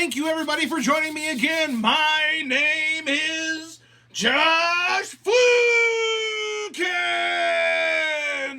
Thank you, everybody, for joining me again. My name is Josh Fluken,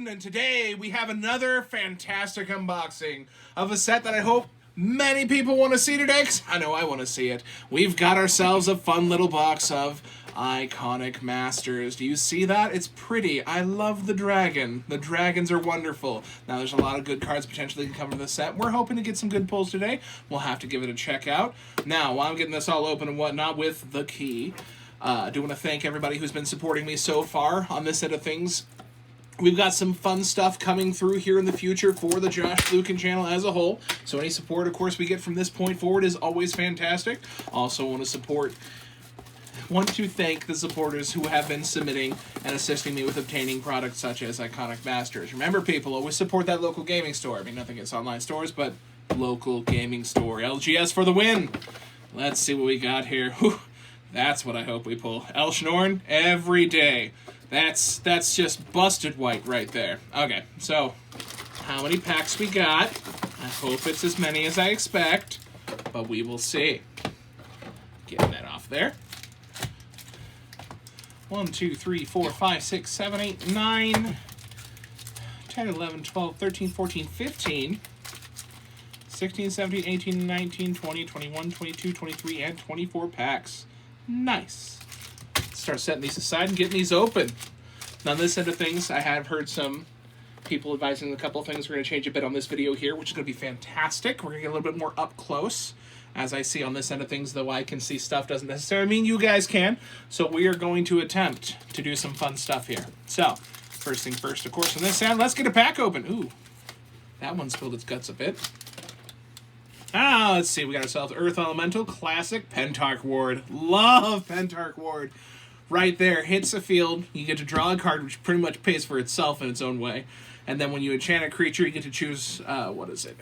and today we have another fantastic unboxing of a set that I hope many people want to see today, because I know I want to see it. We've got ourselves a fun little box of Iconic Masters. Do you see that? It's pretty. I love the dragon. The dragons are wonderful. Now, there's a lot of good cards potentially can come from this set. We're hoping to get some good pulls today. We'll have to give it a check out. Now, while I'm getting this all open and whatnot with the key, I do want to thank everybody who's been supporting me so far on this set of things. We've got some fun stuff coming through here in the future for the Josh Fluken channel as a whole. So any support, of course, we get from this point forward is always fantastic. Also want to thank the supporters who have been submitting and assisting me with obtaining products such as Iconic Masters. Remember, people, always support that local gaming store. I mean, nothing against online stores, but local gaming store. LGS for the win. Let's see what we got here. Whew, that's what I hope we pull. Elshnorn every day. That's just busted white right there. Okay, so how many packs we got? I hope it's as many as I expect, but we will see. Getting that off there. 1, 2, 3, 4, 5, 6, 7, 8, 9, 10, 11, 12, 13, 14, 15, 16, 17, 18, 19, 20, 21, 22, 23, and 24 packs. Nice. Start setting these aside and getting these open. Now, on this end of things, I have heard some people advising a couple of things. We're going to change a bit on this video here, which is going to be fantastic. We're going to get a little bit more up close. As I see on this end of things, though I can see stuff doesn't necessarily mean you guys can. So we are going to attempt to do some fun stuff here. So, first thing first, of course, on this end, let's get a pack open. Ooh, that one spilled its guts a bit. Let's see. We got ourselves Earth Elemental Classic Pentarch Ward. Love Pentarch Ward. Right there, hits the field. You get to draw a card, which pretty much pays for itself in its own way. And then when you enchant a creature, you get to choose, what is it?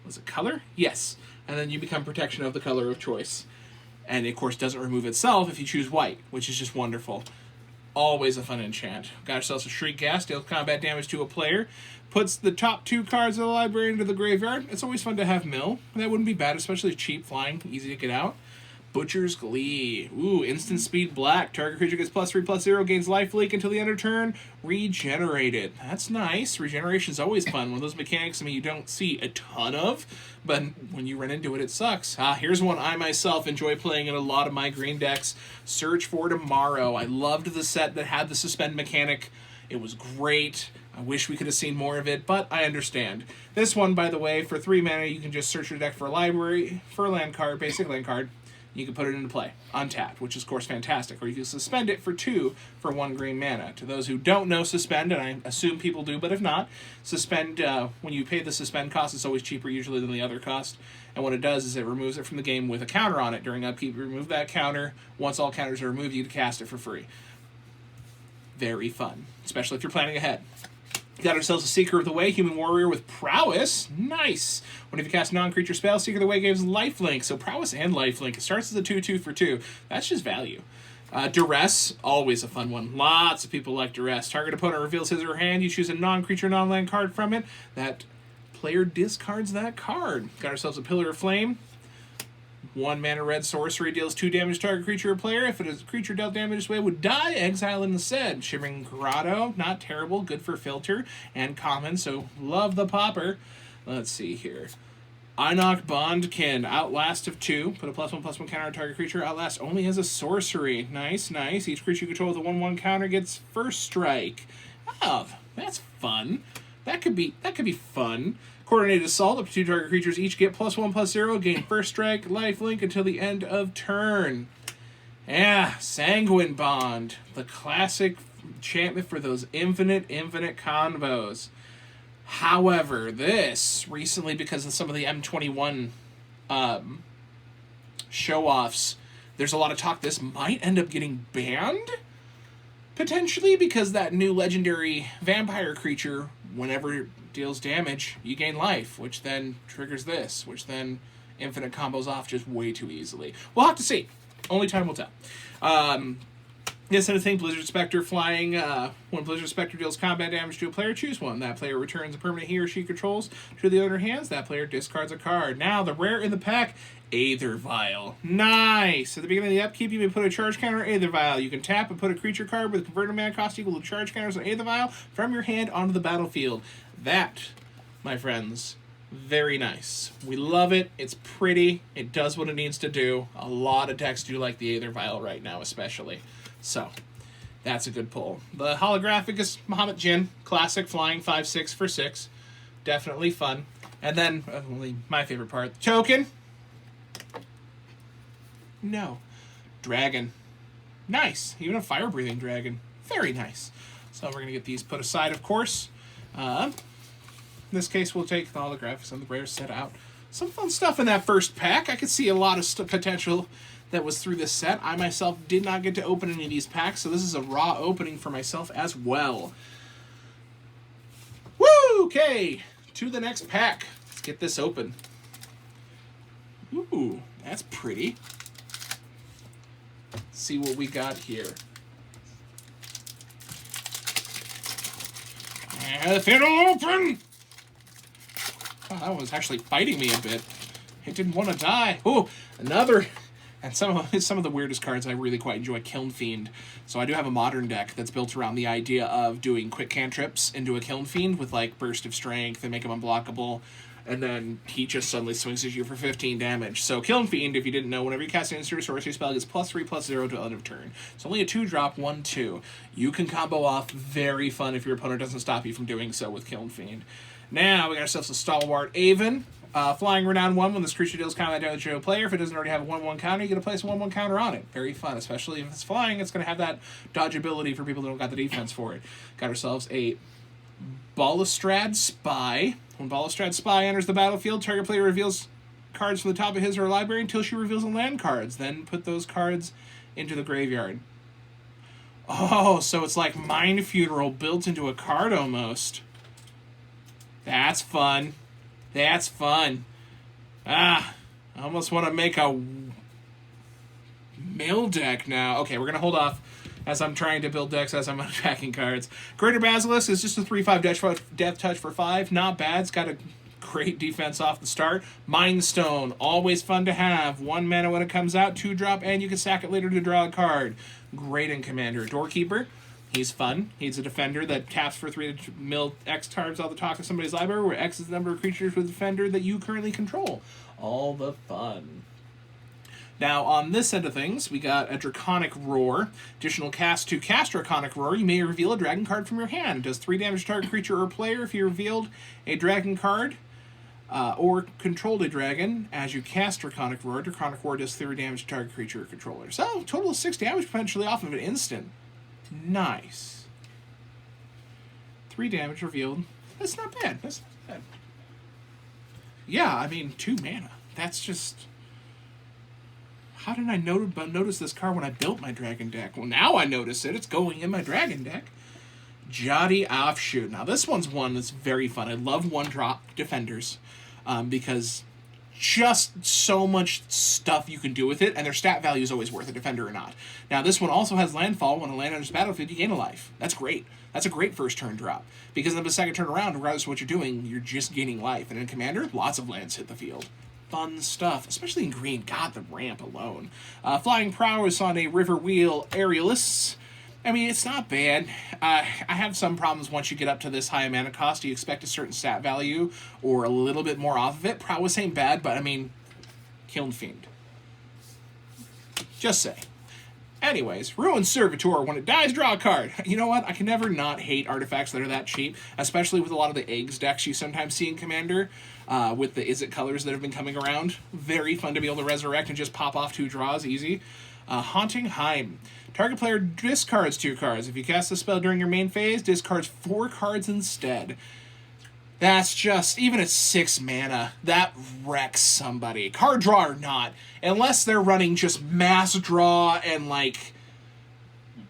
Was it color? Yes. And then you become protection of the color of choice. And it, of course, doesn't remove itself if you choose white, which is just wonderful. Always a fun enchant. Got ourselves a Shriek Gas, deals combat damage to a player. Puts the top 2 cards of the library into the graveyard. It's always fun to have mill. That wouldn't be bad, especially cheap flying, easy to get out. Butcher's Glee. Ooh, instant speed black. Target creature gets +3/+0, gains lifelink until the end of turn. Regenerated. That's nice. Regeneration is always fun. One of those mechanics, I mean, you don't see a ton of, but when you run into it, it sucks. Here's one I myself enjoy playing in a lot of my green decks. Search for Tomorrow. I loved the set that had the suspend mechanic. It was great. I wish we could have seen more of it, but I understand. This one, by the way, for 3 mana, you can just search your deck for a library, for a land card, basic land card. You can put it into play, untapped, which is, of course, fantastic. Or you can suspend it for 2 for 1 green mana. To those who don't know suspend, and I assume people do, but if not, suspend, when you pay the suspend cost, it's always cheaper usually than the other cost. And what it does is it removes it from the game with a counter on it. During upkeep, you remove that counter. Once all counters are removed, you can cast it for free. Very fun, especially if you're planning ahead. Got ourselves a Seeker of the Way, Human Warrior with Prowess. Nice. Whenever you cast a non-creature spell, Seeker of the Way gives lifelink. So Prowess and lifelink. It starts as a 2/2 for 2. That's just value. Duress, always a fun one. Lots of people like Duress. Target opponent reveals his or her hand. You choose a non-creature, non-land card from it. That player discards that card. Got ourselves a Pillar of Flame. 1 mana red sorcery, deals 2 damage to target creature or player. If it is a creature dealt damage this way, would die. Exile instead. Shimmering Grotto, not terrible. Good for filter and common, so love the popper. Let's see here. Einok Bondkin, Outlast of 2. Put a +1/+1 counter on target creature. Outlast only as a sorcery. Nice, nice. Each creature you control with a 1/1 counter gets first strike. Oh, that's fun. That could be fun. Coordinated Assault, up to 2 target creatures each get +1/+0, gain first strike, lifelink until the end of turn. Yeah, Sanguine Bond, the classic enchantment for those infinite combos. However, this, recently because of some of the M21 show-offs, there's a lot of talk this might end up getting banned? Potentially, because that new legendary vampire creature, whenever it deals damage, you gain life, which then triggers this, which then infinite combos off just way too easily. We'll have to see. Only time will tell. Instead of thing, Blizzard Spectre flying. When Blizzard Spectre deals combat damage to a player, choose one. That player returns a permanent he or she controls to the owner hands. That player discards a card. Now, the rare in the pack, Aether Vial. Nice! At the beginning of the upkeep, you may put a charge counter on Aether Vial. You can tap and put a creature card with converted mana cost equal to charge counters on Aether Vial from your hand onto the battlefield. That, my friends, very nice. We love it. It's pretty. It does what it needs to do. A lot of decks do like the Aether Vial right now, especially. So, that's a good pull. The holographic is Muhammad Jin. Classic, flying 5/6 for 6. Definitely fun. And then, my favorite part, the token. No. Dragon. Nice. Even a fire-breathing dragon. Very nice. So we're going to get these put aside, of course. In this case, we'll take the holographics and the rare set out. Some fun stuff in that first pack. I could see a lot of potential that was through this set. I myself did not get to open any of these packs, so this is a raw opening for myself as well. Woo! Okay, to the next pack. Let's get this open. Ooh, that's pretty. Let's see what we got here. If it'll open! Oh, that was actually fighting me a bit. It didn't want to die. Oh, another... And some of the weirdest cards I really quite enjoy, Kiln Fiend. So I do have a modern deck that's built around the idea of doing quick cantrips into a Kiln Fiend with like Burst of Strength and make him unblockable, and then he just suddenly swings at you for 15 damage. So Kiln Fiend, if you didn't know, whenever you cast an instant sorcery spell, it gets +3/+0 to end of turn. It's only a 2-drop, 1/2. You can combo off. Very fun if your opponent doesn't stop you from doing so with Kiln Fiend. Now we got ourselves a Stalwart Aven. Flying Renown 1, when this creature deals combat damage to a player, if it doesn't already have a 1/1 counter, you get to place a 1/1 counter on it. Very fun, especially if it's flying. It's going to have that dodge ability for people that don't got the defense for it. Got ourselves a Balustrade Spy. When Balustrade Spy enters the battlefield, target player reveals cards from the top of his or her library until she reveals the land cards. Then put those cards into the graveyard. Oh, so it's like Mind Funeral built into a card almost. That's fun. That's fun. I almost want to make a mill deck now. Okay, we're going to hold off as I'm trying to build decks as I'm unpacking cards. Greater Basilisk is just a 3/5 death touch for 5. Not bad. It's got a great defense off the start. Mind Stone, always fun to have. 1 mana when it comes out, 2-drop, and you can sack it later to draw a card. Great in Commander. Doorkeeper. He's fun. He's a defender that taps for 3 to mill X cards off the top of somebody's library, where X is the number of creatures with defender that you currently control. All the fun. Now, on this end of things, we got a Draconic Roar. Additional cast to cast Draconic Roar, you may reveal a dragon card from your hand. It does 3 damage to target creature or player if you revealed a dragon card or controlled a dragon. As you cast Draconic Roar does 3 damage to target creature or controller. So, total of 6 damage potentially off of an instant. Nice. 3 damage revealed. That's not bad. That's not bad. Yeah, I mean, 2 mana. That's just... How did I notice this card when I built my dragon deck? Well, now I notice it. It's going in my dragon deck. Jotty Offshoot. Now, this one's one that's very fun. I love 1-drop defenders because just so much stuff you can do with it, and their stat value is always worth a defender or not. Now, this one also has landfall. When a land enters the battlefield, you gain a life. That's great. That's a great first turn drop. Because in the second turn around, regardless of what you're doing, you're just gaining life. And in Commander, lots of lands hit the field. Fun stuff, especially in green. God, the ramp alone. Flying Prowess on a River Wheel Aerialist. I mean, it's not bad. I have some problems once you get up to this high mana cost. You expect a certain stat value or a little bit more off of it. Prowess ain't bad, but I mean, Kiln Fiend. Just say. Anyways, Ruined Servitor. When it dies, draw a card. You know what? I can never not hate artifacts that are that cheap, especially with a lot of the eggs decks you sometimes see in Commander, with the Izzet colors that have been coming around. Very fun to be able to resurrect and just pop off 2 draws, easy. Haunting Heim. Target player discards 2 cards. If you cast the spell during your main phase, discards 4 cards instead. That's just, even at 6 mana, that wrecks somebody. Card draw or not, unless they're running just mass draw and, like,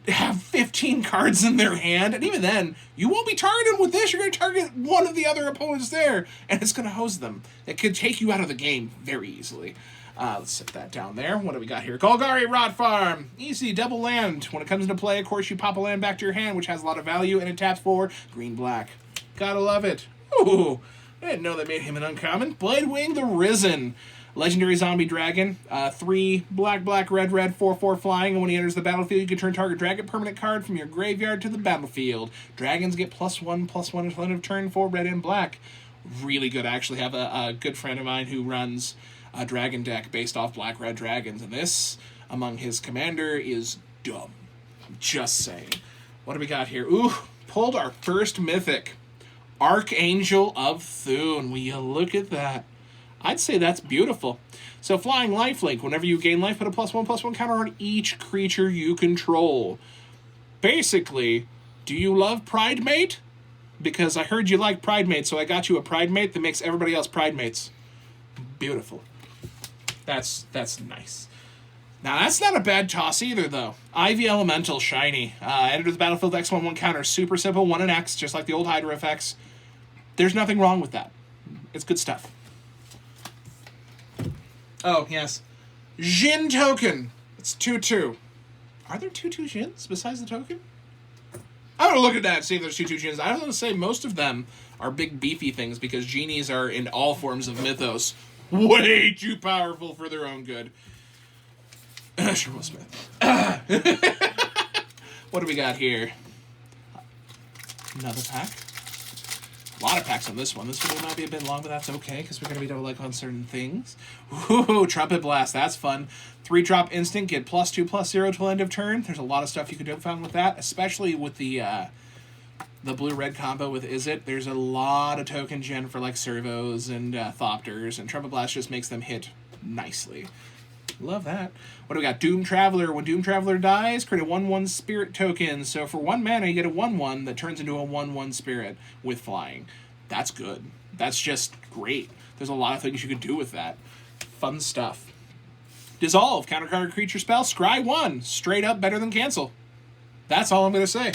have 15 cards in their hand, and even then, you won't be targeting with this. You're going to target one of the other opponents there, and it's going to hose them. It could take you out of the game very easily. Let's set that down there. What do we got here? Golgari Rot Farm. Easy, double land. When it comes into play, of course, you pop a land back to your hand, which has a lot of value, and it taps for green-black. Gotta love it. Ooh, I didn't know that made him an uncommon. Bladewing the Risen. Legendary Zombie Dragon. 3 black, black, red, red, 4/4 flying, and when he enters the battlefield, you can turn target dragon permanent card from your graveyard to the battlefield. Dragons get +1/+1 until end of turn for red and black. Really good. I actually have a good friend of mine who runs a dragon deck based off black red dragons, and this among his commander is dumb. Just saying. What do we got here? Ooh, pulled our first mythic, Archangel of Thune. Will you look at that? I'd say that's beautiful. So flying lifelink, whenever you gain life, put a +1/+1 counter on each creature you control. Basically, do you love Pridemate? Because I heard you like Pridemate, so I got you a Pridemate that makes everybody else Pridemates. Beautiful. That's nice. Now, that's not a bad toss either, though. Ivy Elemental, shiny. Enter the battlefield, X1/1 counter. Super simple, 1 and X, just like the old Hydra effects. There's nothing wrong with that. It's good stuff. Oh, yes. Jhin token. It's 2/2. Are there 2/2 Jhins besides the token? I'm going to look at that and see if there's 2/2 Jhins. I was going to say most of them are big, beefy things because genies are in all forms of mythos way too powerful for their own good. Sure, Will Smith. What do we got here? Another pack. A lot of packs on this one. This video might be a bit long, but that's okay because we're going to be double-like on certain things. Ooh, Trumpet Blast. That's fun. 3-drop instant. Get +2/+0 till end of turn. There's a lot of stuff you could do fun with that, especially with the blue-red combo with Izzet. There's a lot of token gen for like servos and Thopters, and Trumpet Blast just makes them hit nicely. Love that. What do we got? Doom Traveler. When Doom Traveler dies, create a 1/1 spirit token. So for 1 mana, you get a 1/1 that turns into a 1/1 spirit with flying. That's good. That's just great. There's a lot of things you could do with that. Fun stuff. Dissolve. Counter card creature spell. Scry 1. Straight up better than cancel. That's all I'm going to say.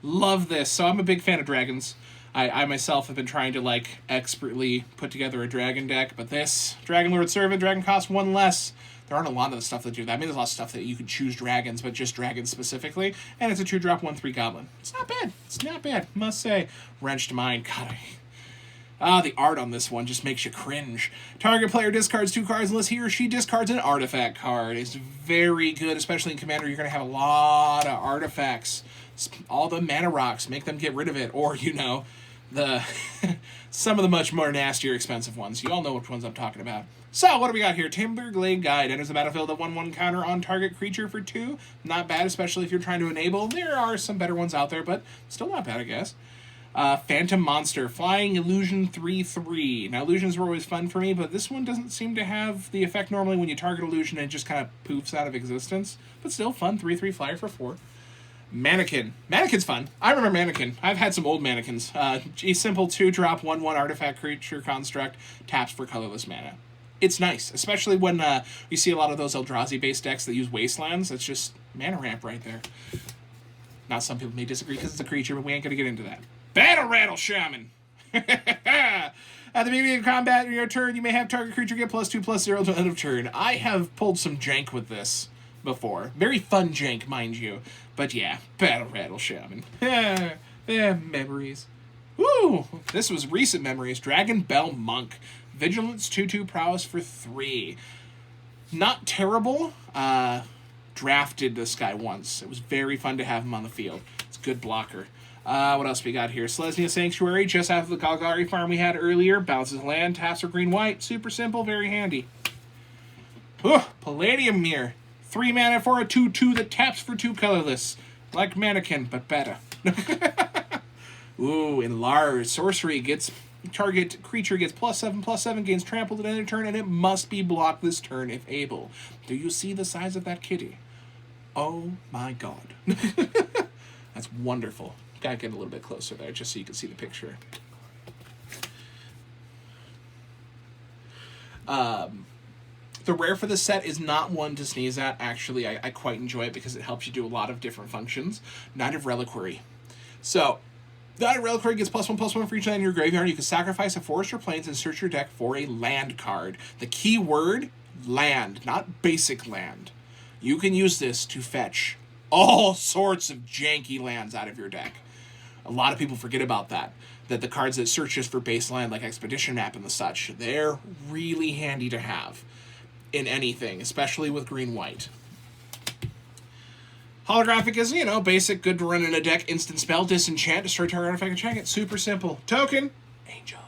Love this. So I'm a big fan of dragons. I myself have been trying to, like, expertly put together a dragon deck, but this, Dragon Lord Servant, dragon costs 1 less. There aren't a lot of the stuff that do that. I mean, there's a lot of stuff that you could choose dragons, but just dragons specifically, and it's a 2-drop 1/3 goblin. It's not bad. It's not bad, must say. Wrenched Mind, God, the art on this one just makes you cringe. Target player discards 2 cards unless he or she discards an artifact card. It's very good, especially in Commander. You're going to have a lot of artifacts. All the mana rocks, make them get rid of it, or, you know, the some of the much more nastier, expensive ones. You all know which ones I'm talking about. So, what do we got here? Timberglade Guide. Enters the battlefield at 1/1 counter on target creature for 2. Not bad, especially if you're trying to enable. There are some better ones out there, but still not bad, I guess. Phantom Monster. Flying Illusion 3/3. Now, illusions were always fun for me, but this one doesn't seem to have the effect normally when you target illusion and it just kind of poofs out of existence. But still fun. 3/3 flyer for 4. Mannequin. Mannequin's fun. I remember Mannequin. I've had some old Mannequins. A simple 2-drop 1/1 artifact creature construct, taps for colorless mana. It's nice, especially when you see a lot of those Eldrazi-based decks that use Wastelands. It's just mana ramp right there. Now, some people may disagree because it's a creature, but we ain't going to get into that. Battle Rattle Shaman! At the beginning of combat in your turn, you may have target creature get +2/+0 to end of turn. I have pulled some jank with this before. Very fun jank, mind you. But yeah, Battle Rattle Shaman. Memories. Woo! This was recent memories. Dragon Bell Monk. Vigilance 2/2 prowess for 3. Not terrible. Drafted this guy once. It was very fun to have him on the field. It's a good blocker. What else we got here? Selesnya Sanctuary, just after the Golgari farm we had earlier. Bounces land, taps for green-white. Super simple, very handy. Palladium Mirror. 3 mana for a 2/2 that taps for 2 colorless. Like Mannequin, but better. Ooh, Enlarge. Sorcery gets... Target creature gets +7/+7, gains trampled at end of turn, and it must be blocked this turn if able. Do you see the size of that kitty? Oh my god. That's wonderful. Gotta get a little bit closer there just so you can see the picture. The rare for this set is not one to sneeze at. Actually, I quite enjoy it because it helps you do a lot of different functions. Knight of Reliquary. So, That reliquary gets +1/+1 for each land in your graveyard. You can sacrifice a forest or plains and search your deck for a land card. The key word, land, not basic land. You can use this to fetch all sorts of janky lands out of your deck. A lot of people forget about that. That the cards that search just for base land, like Expedition Map and the such, they're really handy to have in anything, especially with green-white. Holographic is, basic, good to run in a deck. Instant spell, disenchant, destroy target artifact and check it. Super simple. Token, angels.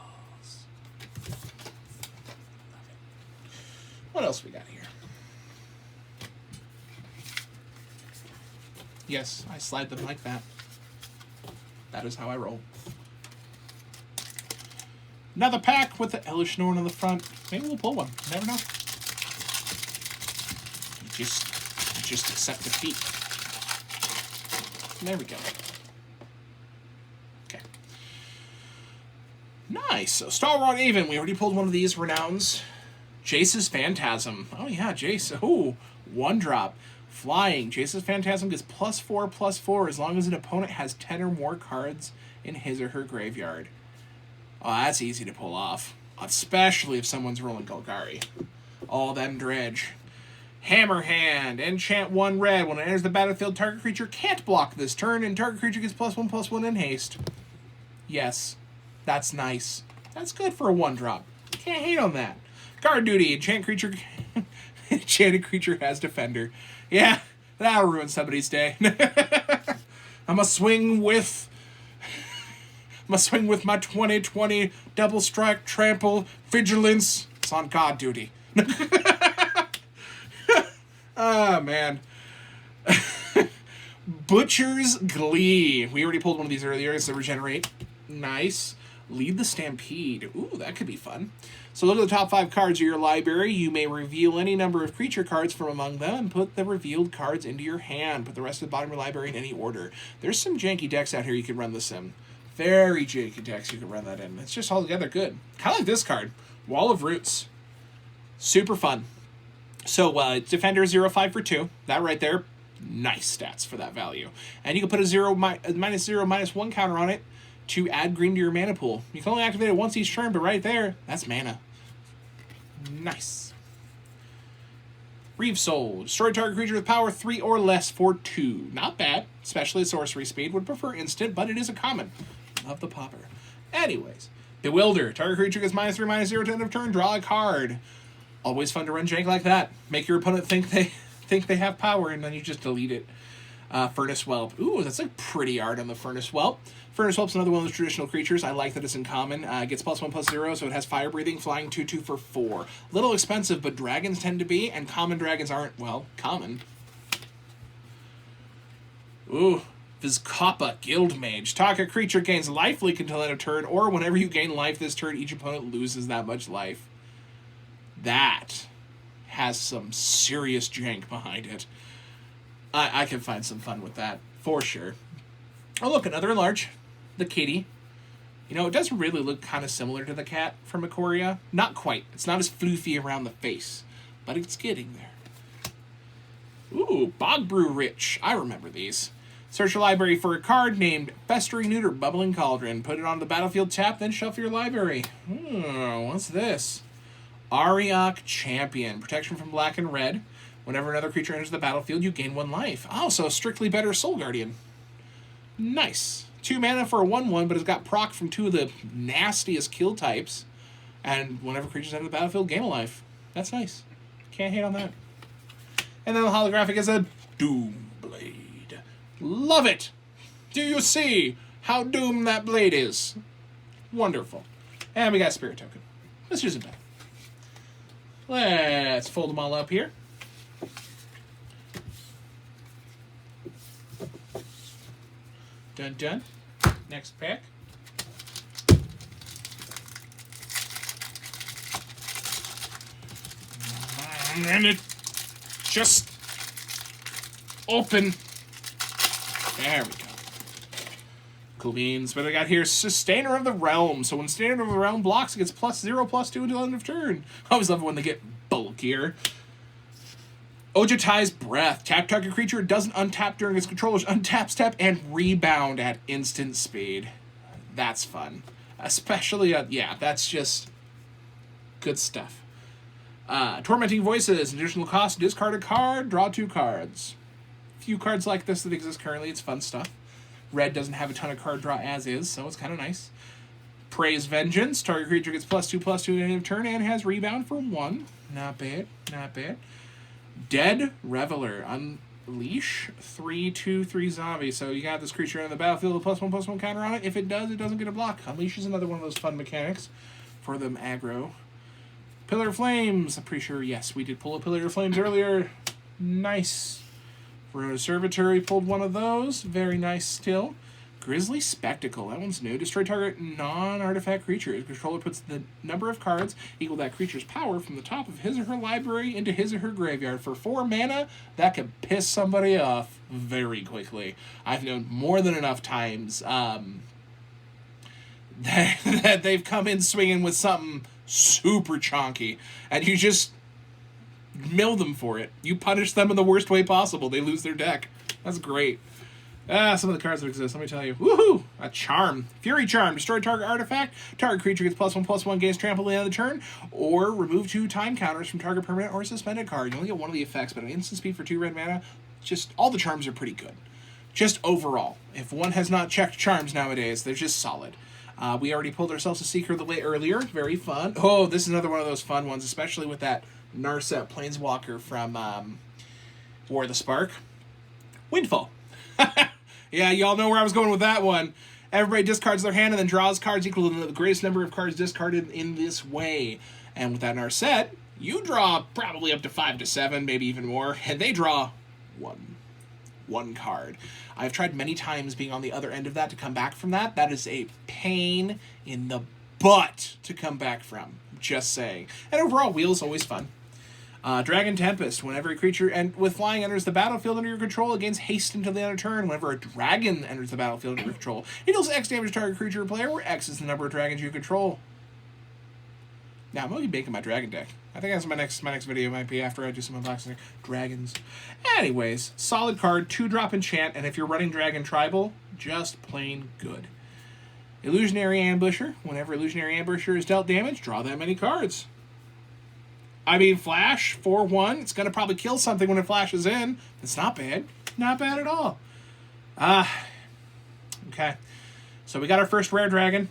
What else we got here? Yes, I slide them like that. That is how I roll. Another pack with the Hellish Norn on the front. Maybe we'll pull one. Never know. Just accept defeat. There we go. Okay. Nice. So Stalwart Even. We already pulled one of these renowns. Jace's Phantasm. Oh yeah, Jace. Ooh, 1-drop. Flying. Jace's Phantasm gets +4/+4 as long as an opponent has 10 or more cards in his or her graveyard. Oh, that's easy to pull off. Especially if someone's rolling Golgari. All them dredge. Hammer Hand. Enchant 1 red. When it enters the battlefield, target creature can't block this turn, and target creature gets +1/+1 in haste. Yes. That's nice. That's good for a 1-drop. Can't hate on that. Guard Duty. Enchanted creature has Defender. Yeah, that'll ruin somebody's day. I'm a swing with my 2020 double strike trample vigilance. It's on guard duty. Oh, man. Butcher's Glee. We already pulled one of these earlier. It's the Regenerate. Nice. Lead the Stampede. Ooh, that could be fun. So look at the top 5 cards of your library. You may reveal any number of creature cards from among them and put the revealed cards into your hand. Put the rest of the bottom of your library in any order. There's some janky decks out here you can run this in. Very janky decks you can run that in. It's just altogether good. Kind of like this card. Wall of Roots. Super fun. So, Defender 0/5 for 2. That right there, nice stats for that value. And you can put a -0/-1 counter on it to add green to your mana pool. You can only activate it once each turn, but right there, that's mana. Nice. Reeve Soul. Destroy target creature with power 3 or less for 2. Not bad, especially at sorcery speed. Would prefer instant, but it is a common. Love the popper. Anyways, Bewilder. Target creature gets -3/-0 to end of turn. Draw a card. Always fun to run jank like that. Make your opponent think they have power, and then you just delete it. Furnace Whelp. Ooh, that's like pretty art on the Furnace Whelp. Furnace Whelp's another one of those traditional creatures. I like that it's in common. It gets +1/+0, so it has fire breathing, flying 2/2 for 4. Little expensive, but dragons tend to be, and common dragons aren't, well, common. Ooh, Vizkopa, Guildmage. Target creature gains lifelink until end of turn, or whenever you gain life this turn, each opponent loses that much life. That has some serious jank behind it. I can find some fun with that, for sure. Oh, look, another enlarge. The kitty. It does really look kind of similar to the cat from Ikoria. Not quite. It's not as floofy around the face, but it's getting there. Ooh, Bogbrew Rich. I remember these. Search your library for a card named Festering Neuter Bubbling Cauldron. Put it on the battlefield tap, then shuffle your library. What's this? Ariok Champion. Protection from black and red. Whenever another creature enters the battlefield, you gain 1 life. Oh, so strictly better Soul Guardian. Nice. 2 mana for a 1/1, but it's got proc from 2 of the nastiest kill types. And whenever creatures enter the battlefield, gain a life. That's nice. Can't hate on that. And then the holographic is a Doomblade. Love it! Do you see how doomed that blade is? Wonderful. And we got Spirit Token. This isn't bad. Let's fold them all up here. Dun dun. Next pack. And it just open. There we go. Cool beans. What do I got here? Sustainer of the Realm. So when Sustainer of the Realm blocks, it gets +0/+2 until end of turn. I always love it when they get bulkier. Ojutai's Breath. Tap target creature doesn't untap during its controller's untap step and rebound at instant speed. That's fun. Especially, yeah, that's just good stuff. Tormenting Voices, additional cost, discard a card, draw 2 cards. Few cards like this that exist currently, it's fun stuff. Red doesn't have a ton of card draw as is, so it's kind of nice. Prey's Vengeance, target creature gets +2/+2 at the end of turn and has rebound for 1. Not bad, not bad. Dead Reveler, unleash 3/2/3 zombie. So you got this creature on the battlefield with a +1/+1 counter on it. If it does, it doesn't get a block. Unleash is another one of those fun mechanics for them aggro. Pillar of Flames, I'm pretty sure, yes, we did pull a Pillar of Flames earlier. Nice. Verona Servitor, we pulled one of those. Very nice still. Grisly Spectacle, that one's new. Destroy target non-artifact creature. The controller puts the number of cards equal that creature's power from the top of his or her library into his or her graveyard. For 4 mana, that could piss somebody off very quickly. I've known more than enough times that they've come in swinging with something super chonky, and you just mill them for it. You punish them in the worst way possible. They lose their deck. That's great. Some of the cards that exist, let me tell you. Woohoo! A Charm. Fury Charm. Destroy target artifact. Target creature gets +1/+1, gains trample at the end of the turn, or remove 2 time counters from target permanent or suspended card. You only get one of the effects, but an instant speed for 2 red mana. Just, all the charms are pretty good. Just overall. If one has not checked charms nowadays, they're just solid. We already pulled ourselves a Seeker of the Way earlier. Very fun. Oh, this is another one of those fun ones, especially with that Narset Planeswalker from War of the Spark. Windfall. Yeah, y'all know where I was going with that one. Everybody discards their hand and then draws cards equal to the greatest number of cards discarded in this way. And with that Narset, you draw probably up to 5 to 7, maybe even more, and they draw one card. I've tried many times being on the other end of that to come back from that. That is a pain in the butt to come back from. Just saying. And overall, wheel is always fun. Dragon Tempest. Whenever a creature with flying enters the battlefield under your control, it gains haste until the end of turn. Whenever a dragon enters the battlefield under your control, it deals X damage to target creature or player, where X is the number of dragons you control. Now, I'm going to be making my dragon deck. I think that's my next video might be after I do some unboxing. Dragons. Anyways, solid card, 2-drop enchant, and if you're running Dragon Tribal, just plain good. Illusionary Ambusher. Whenever Illusionary Ambusher is dealt damage, draw that many cards. I mean, Flash, 4/1. It's going to probably kill something when it flashes in. It's not bad. Not bad at all. Okay. So we got our first rare dragon.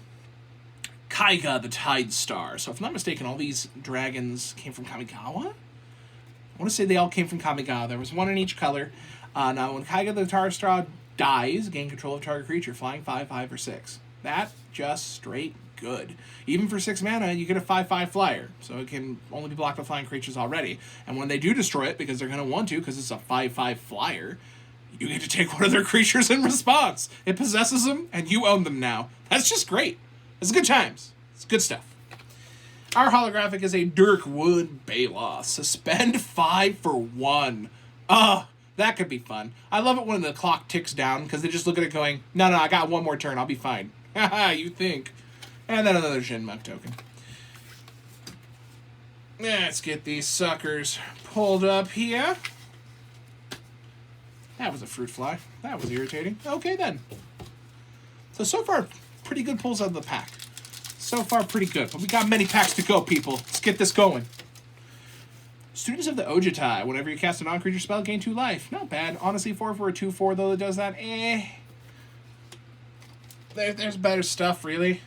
Kaiga the Tide Star. So if I'm not mistaken, all these dragons came from Kamigawa? I want to say they all came from Kamigawa. There was one in each color. Now, when Kaiga the Tide Star dies, gain control of target creature, flying 5, 5, or 6. That just straight good. Even for 6 mana, you get a 5/5 flyer, so it can only be blocked by flying creatures already. And when they do destroy it, because they're going to want to, because it's a 5/5 flyer, you get to take one of their creatures in response. It possesses them, and you own them now. That's just great. It's good times. It's good stuff. Our holographic is a Dirkwood Baloth. Suspend 5 for 1. That could be fun. I love it when the clock ticks down, because they just look at it going, no, I got one more turn, I'll be fine. Haha, you think. And then another Shinmuk token. Let's get these suckers pulled up here. That was a fruit fly. That was irritating. Okay, then. So far, pretty good pulls out of the pack. So far, pretty good. But we got many packs to go, people. Let's get this going. Students of the Ojutai. Whenever you cast a non-creature spell, gain 2 life. Not bad. Honestly, 4 for a 2/4, though, that does that. There's better stuff, really.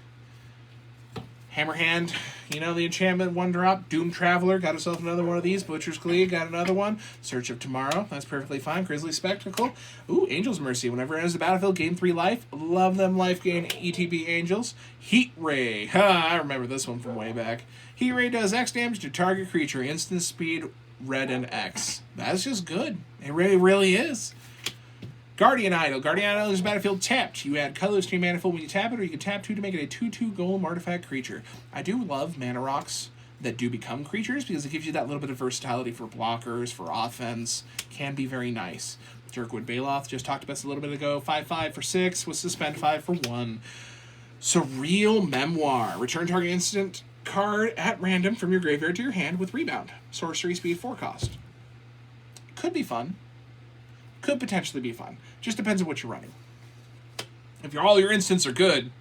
Hammerhand, you know, the enchantment 1-drop. Doom Traveler, got herself another one of these. Butcher's Glee, got another one. Search of Tomorrow, that's perfectly fine. Grisly Spectacle. Ooh, Angel's Mercy. Whenever it enters the battlefield, gain 3 life. Love them life gain ETB Angels. Heat Ray. I remember this one from way back. Heat Ray does X damage to target creature. Instant speed, red and X. That's just good. It really, really is. Guardian Idol. Guardian Idol is battlefield tapped. You add colors to your mana pool when you tap it, or you can tap 2 to make it a 2/2 golem artifact creature. I do love mana rocks that do become creatures, because it gives you that little bit of versatility for blockers, for offense. Can be very nice. Dirkwood Baloth, just talked about this a little bit ago. 5/5 for 6, with suspend 5 for 1. Surreal Memoir. Return target instant card at random from your graveyard to your hand with rebound. Sorcery speed 4 cost. Could be fun. Could potentially be fun. Just depends on what you're running. If all your instants are good,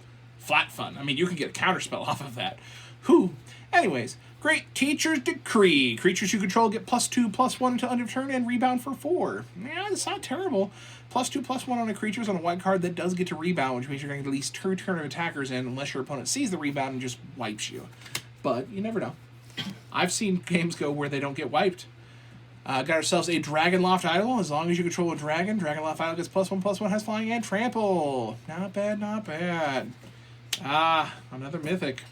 flat fun. I mean, you can get a counterspell off of that. Whew. Anyways, great Teacher's Decree. Creatures you control get +2/+1 until end of turn and rebound for 4. Yeah, it's not terrible. +2/+1 on a creature is on a white card that does get to rebound, which means you're going to get at least 2 turn of attackers in unless your opponent sees the rebound and just wipes you. But you never know. I've seen games go where they don't get wiped. Got ourselves a Dragonloft Idol. As long as you control a dragon, Dragonloft Idol gets +1/+1, has flying and trample. Not bad, not bad. Another mythic.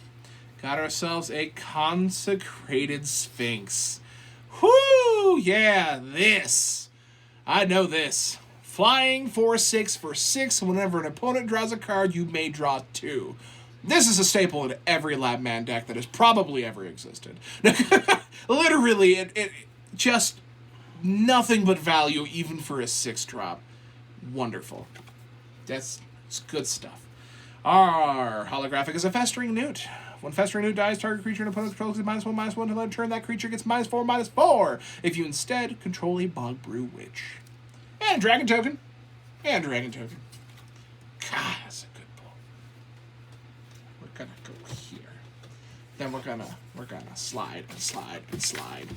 Got ourselves a Consecrated Sphinx. Whoo! Yeah, this. I know this. Flying for 6 for 6. Whenever an opponent draws a card, you may draw 2. This is a staple in every Labman deck that has probably ever existed. Literally, it just nothing but value, even for a 6-drop. Wonderful. It's good stuff. Our holographic is a Festering Newt. When Festering Newt dies, target creature and opponent controls is -1/-1 until end of turn. That creature gets -4/-4. If you instead control a Bogbrew Witch. And Dragon Token. And Dragon Token. God, that's a good pull. We're gonna go here. Then we're gonna slide and slide and slide.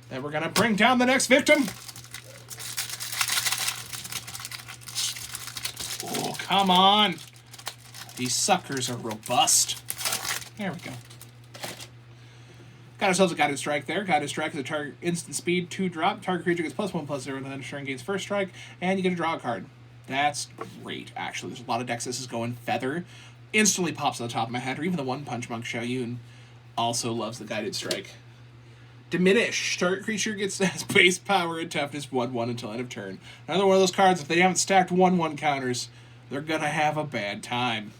Then we're gonna bring down the next victim. Oh, come on. These suckers are robust. There we go. Got ourselves a Guided Strike there. Guided Strike is a target instant speed 2-drop. Target creature gets +1/+0 and then turn gains first strike, and you get to draw a card. That's great, actually. There's a lot of decks this is going Feather. Instantly pops on the top of my head, or even the One Punch Monk Xiaoyun also loves the Guided Strike. Diminish. Target creature gets base power and toughness 1/1 until end of turn. Another one of those cards, if they haven't stacked 1/1 counters, they're gonna have a bad time.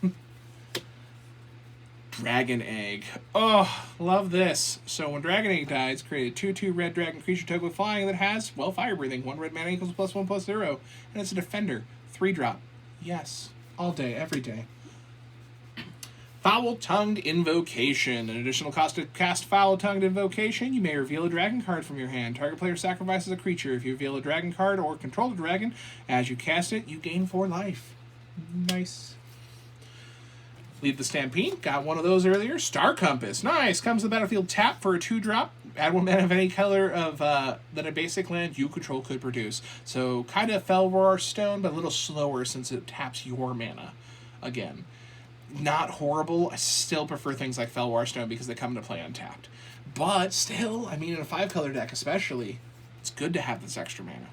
Dragon Egg. Oh, love this. So when Dragon Egg dies, create a 2/2 red dragon creature token with flying that has, well, fire breathing. 1 red mana equals +1/+0. And it's a defender. 3-drop. Yes. All day, every day. Foul-Tongued Invocation. An additional cost to cast Foul-Tongued Invocation. You may reveal a dragon card from your hand. Target player sacrifices a creature. If you reveal a dragon card or control the dragon, as you cast it, you gain 4 life. Nice. Lead the Stampede. Got one of those earlier. Star Compass. Nice. Comes to the battlefield tap for a 2-drop. Add 1 mana of any color of that a basic land you control could produce. So kind of Felroar Stone, but a little slower since it taps your mana again. Not horrible. I still prefer things like Felroar Stone because they come into play untapped. But still, I mean, in a 5-color deck especially, it's good to have this extra mana.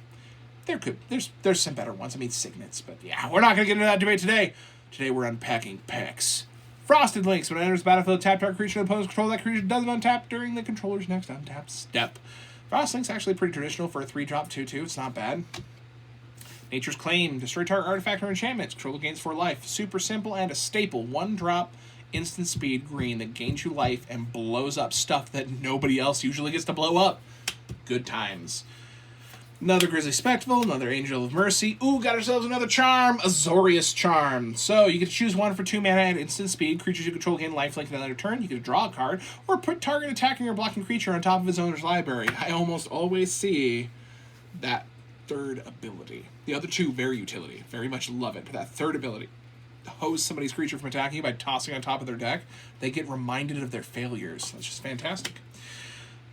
There's some better ones. I mean, Signets, but yeah, we're not going to get into that debate today. Today we're unpacking Pex. Frosted Links. When it enters the battlefield, tap target creature and opponent's control that creature doesn't untap during the controller's next untap step. Frosted Links actually pretty traditional for a 3-drop 2/2. It's not bad. Nature's Claim. Destroy target artifact or enchantment. Control gains 4 life. Super simple and a staple. 1-drop instant speed green that gains you life and blows up stuff that nobody else usually gets to blow up. Good times. Another Grisly Spectacle, another Angel of Mercy. Ooh, got ourselves another charm, Azorius Charm. So you get to choose 1 for 2 mana at instant speed. Creatures you control gain lifelink at another turn. You can draw a card, or put target attacking or blocking creature on top of his owner's library. I almost always see that third ability. The other two, very utility. Very much love it. But that third ability, hose somebody's creature from attacking you by tossing on top of their deck, they get reminded of their failures. That's just fantastic.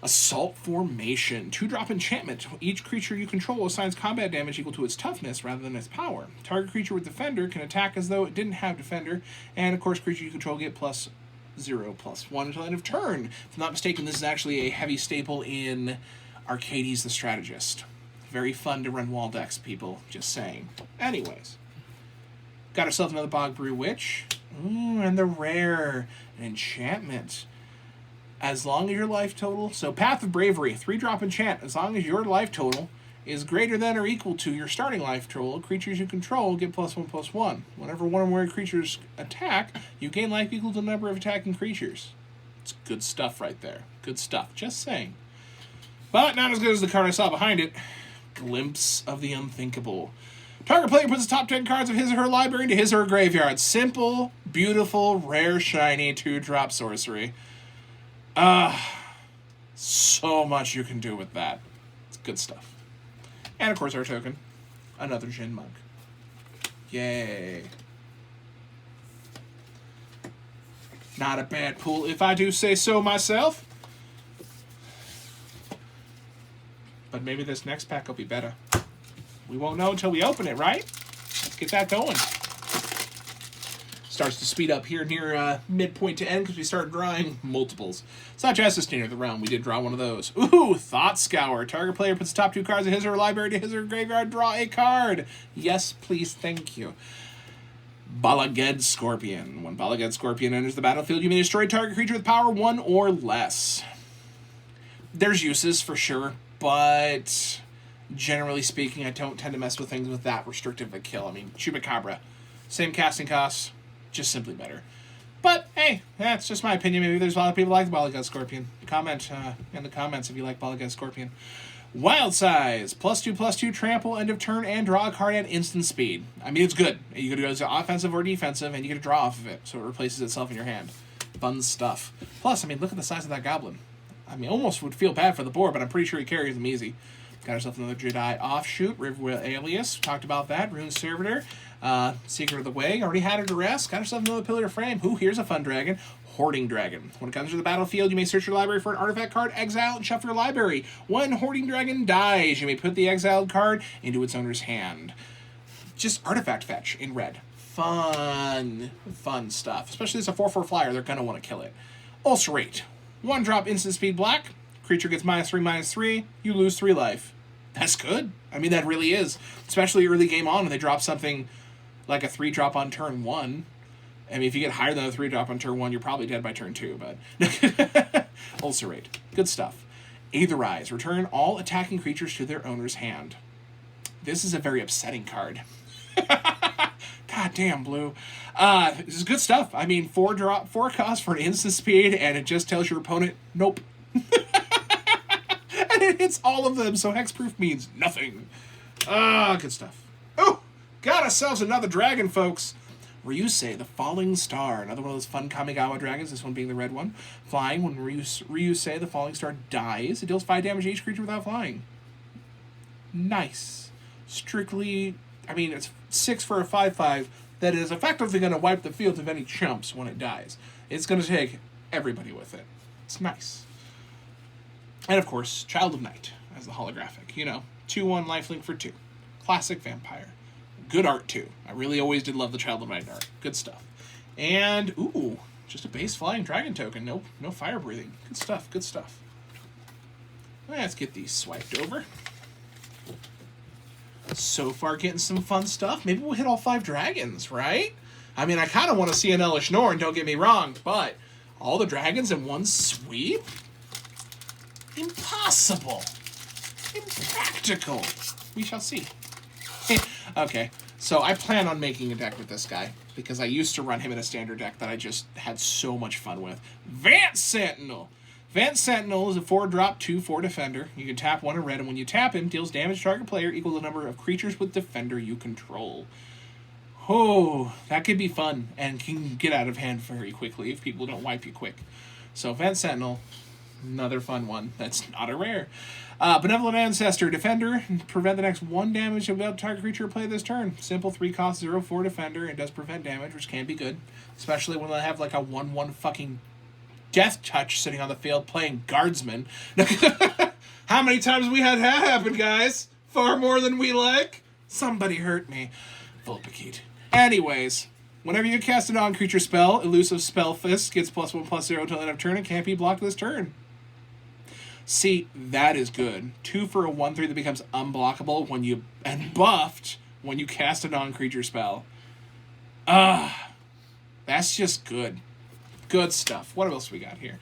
Assault Formation. 2-drop enchantment. Each creature you control assigns combat damage equal to its toughness rather than its power. Target creature with Defender can attack as though it didn't have Defender, and of course creature you control get +0/+1 until end of turn. If I'm not mistaken, this is actually a heavy staple in Arcades the Strategist. Very fun to run wall decks, people. Just saying. Anyways. Got ourselves another Bogbrew Witch. Ooh, and the rare. An enchantment. As long as your life total... So, Path of Bravery, 3-drop enchant. As long as your life total is greater than or equal to your starting life total, creatures you control get +1/+1. Whenever one or more creatures attack, you gain life equal to the number of attacking creatures. It's good stuff right there. Good stuff. Just saying. But not as good as the card I saw behind it. Glimpse of the Unthinkable. Target player puts the top 10 cards of his or her library into his or her graveyard. Simple, beautiful, rare, shiny, 2-drop sorcery. So much you can do with that. It's good stuff. And of course our token. Another Jin Monk. Yay. Not a bad pool, if I do say so myself. But maybe this next pack will be better. We won't know until we open it, right? Let's get that going. Starts to speed up here near midpoint to end because we start drawing multiples. It's not just a standard of the realm. We did draw one of those. Ooh, Thought Scour. Target player puts the top 2 cards of his or her library to his or her graveyard. Draw a card. Yes, please, thank you. Bala Ged Scorpion. When Bala Ged Scorpion enters the battlefield, you may destroy target creature with power 1 or less. There's uses for sure, but generally speaking, I don't tend to mess with things with that restrictive a kill. I mean, Chupacabra, same casting costs, just simply better. But hey, that's just my opinion. Maybe there's a lot of people who like the Bala Ged Scorpion. Comment in the comments if you like Bala Ged Scorpion. Wild Size, +2/+2, trample, end of turn, and draw a card at instant speed. I mean, it's good. You can go to offensive or defensive, and you get to draw off of it, so it replaces itself in your hand. Fun stuff. Plus, I mean, look at the size of that goblin. I mean, almost would feel bad for the board, but I'm pretty sure he carries them easy. Got herself another Jedi Offshoot, Riverwheel Alias, talked about that, Rune Servitor, Secret of the Way, already had her to rest, got herself another Pillar of Frame. Ooh, here's a fun dragon. Hoarding Dragon. When it comes to the battlefield, you may search your library for an artifact card, exile, and shuffle your library. When Hoarding Dragon dies, you may put the exiled card into its owner's hand. Just artifact fetch in red. Fun stuff. Especially as a 4/4 flyer, they're going to want to kill it. Ulcerate. 1-drop instant speed black. Creature gets -3/-3. You lose 3 life. That's good. I mean, that really is. Especially early game on when they drop something like a 3-drop on turn 1. I mean, if you get higher than a 3-drop on turn 1, you're probably dead by turn 2, but... Ulcerate. Good stuff. Aetherize. Return all attacking creatures to their owner's hand. This is a very upsetting card. God damn, Blue. This is good stuff. I mean, 4 cost for an instant speed, and it just tells your opponent, nope. And it hits all of them, so hexproof means nothing. Good stuff. Oh, got ourselves another dragon, folks. Ryusei, the Falling Star, another one of those fun Kamigawa dragons, this one being the red one. Flying, when Ryusei, the Falling Star, dies, it deals 5 damage to each creature without flying. Nice. Strictly, I mean, it's 6 for a 5/5 that is effectively going to wipe the field of any chumps when it dies. It's going to take everybody with it. It's nice. And of course, Child of Night as the holographic. You know, 2/1 lifelink for 2. Classic vampire. Good art, too. I really always did love the Child of Night art. Good stuff. And, ooh, just a base flying dragon token. Nope, no fire breathing. Good stuff, good stuff. Let's get these swiped over. So far, getting some fun stuff. Maybe we'll hit all 5 dragons, right? I mean, I kind of want to see an Elesh Norn, don't get me wrong, but all the dragons in one sweep? Impossible. Impractical. We shall see. Okay, so I plan on making a deck with this guy, because I used to run him in a standard deck that I just had so much fun with. Vance Sentinel! Vance Sentinel is a 4-drop 2/4 defender. You can tap 1 in red, and when you tap him, deals damage to target player equal to the number of creatures with defender you control. Oh, that could be fun, and can get out of hand very quickly if people don't wipe you quick. So Vance Sentinel, another fun one. That's not a rare. Benevolent Ancestor, defender, prevent the next 1 damage of the target creature play this turn. Simple 3-cost 0/4 defender, and does prevent damage, which can be good. Especially when they have like a 1/1 fucking Death Touch sitting on the field playing Guardsman. How many times we had that happen, guys? Far more than we like. Somebody hurt me. Vulpikeet. Anyways, whenever you cast a non-creature spell, Elusive Spell Fist gets +1/+0 until end of turn and can't be blocked this turn. See, that is good. 2 for a 1/3 that becomes unblockable when you and buffed when you cast a non-creature spell. That's just good. Good stuff. What else we got here?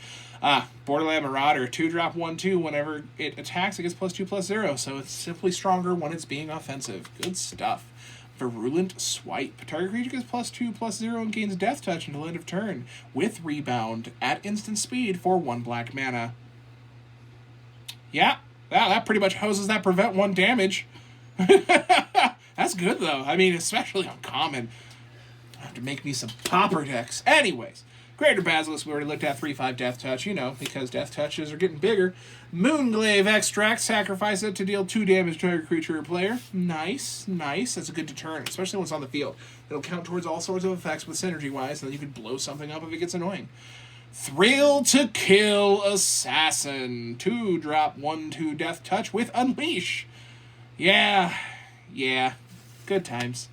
Borderland Marauder, 2-drop 1/2. Whenever it attacks, it gets +2/+0. So it's simply stronger when it's being offensive. Good stuff. Virulent Swipe. Target creature gets +2/+0 and gains Death Touch until end of turn with Rebound at instant speed for 1 black mana. Yeah, that pretty much hoses that prevent 1 damage. That's good, though. I mean, especially on common. I have to make me some popper decks. Anyways, Greater Basilisk, we already looked at 3/5 Death Touch, you know, because Death Touches are getting bigger. Moonglaive Extract, sacrifice it to deal 2 damage to every creature or player. Nice, nice. That's a good deterrent, especially when it's on the field. It'll count towards all sorts of effects with synergy-wise, and then you can blow something up if it gets annoying. Thrill to Kill Assassin. 2-drop, 1/2 Death Touch with Unleash. Yeah. Good times.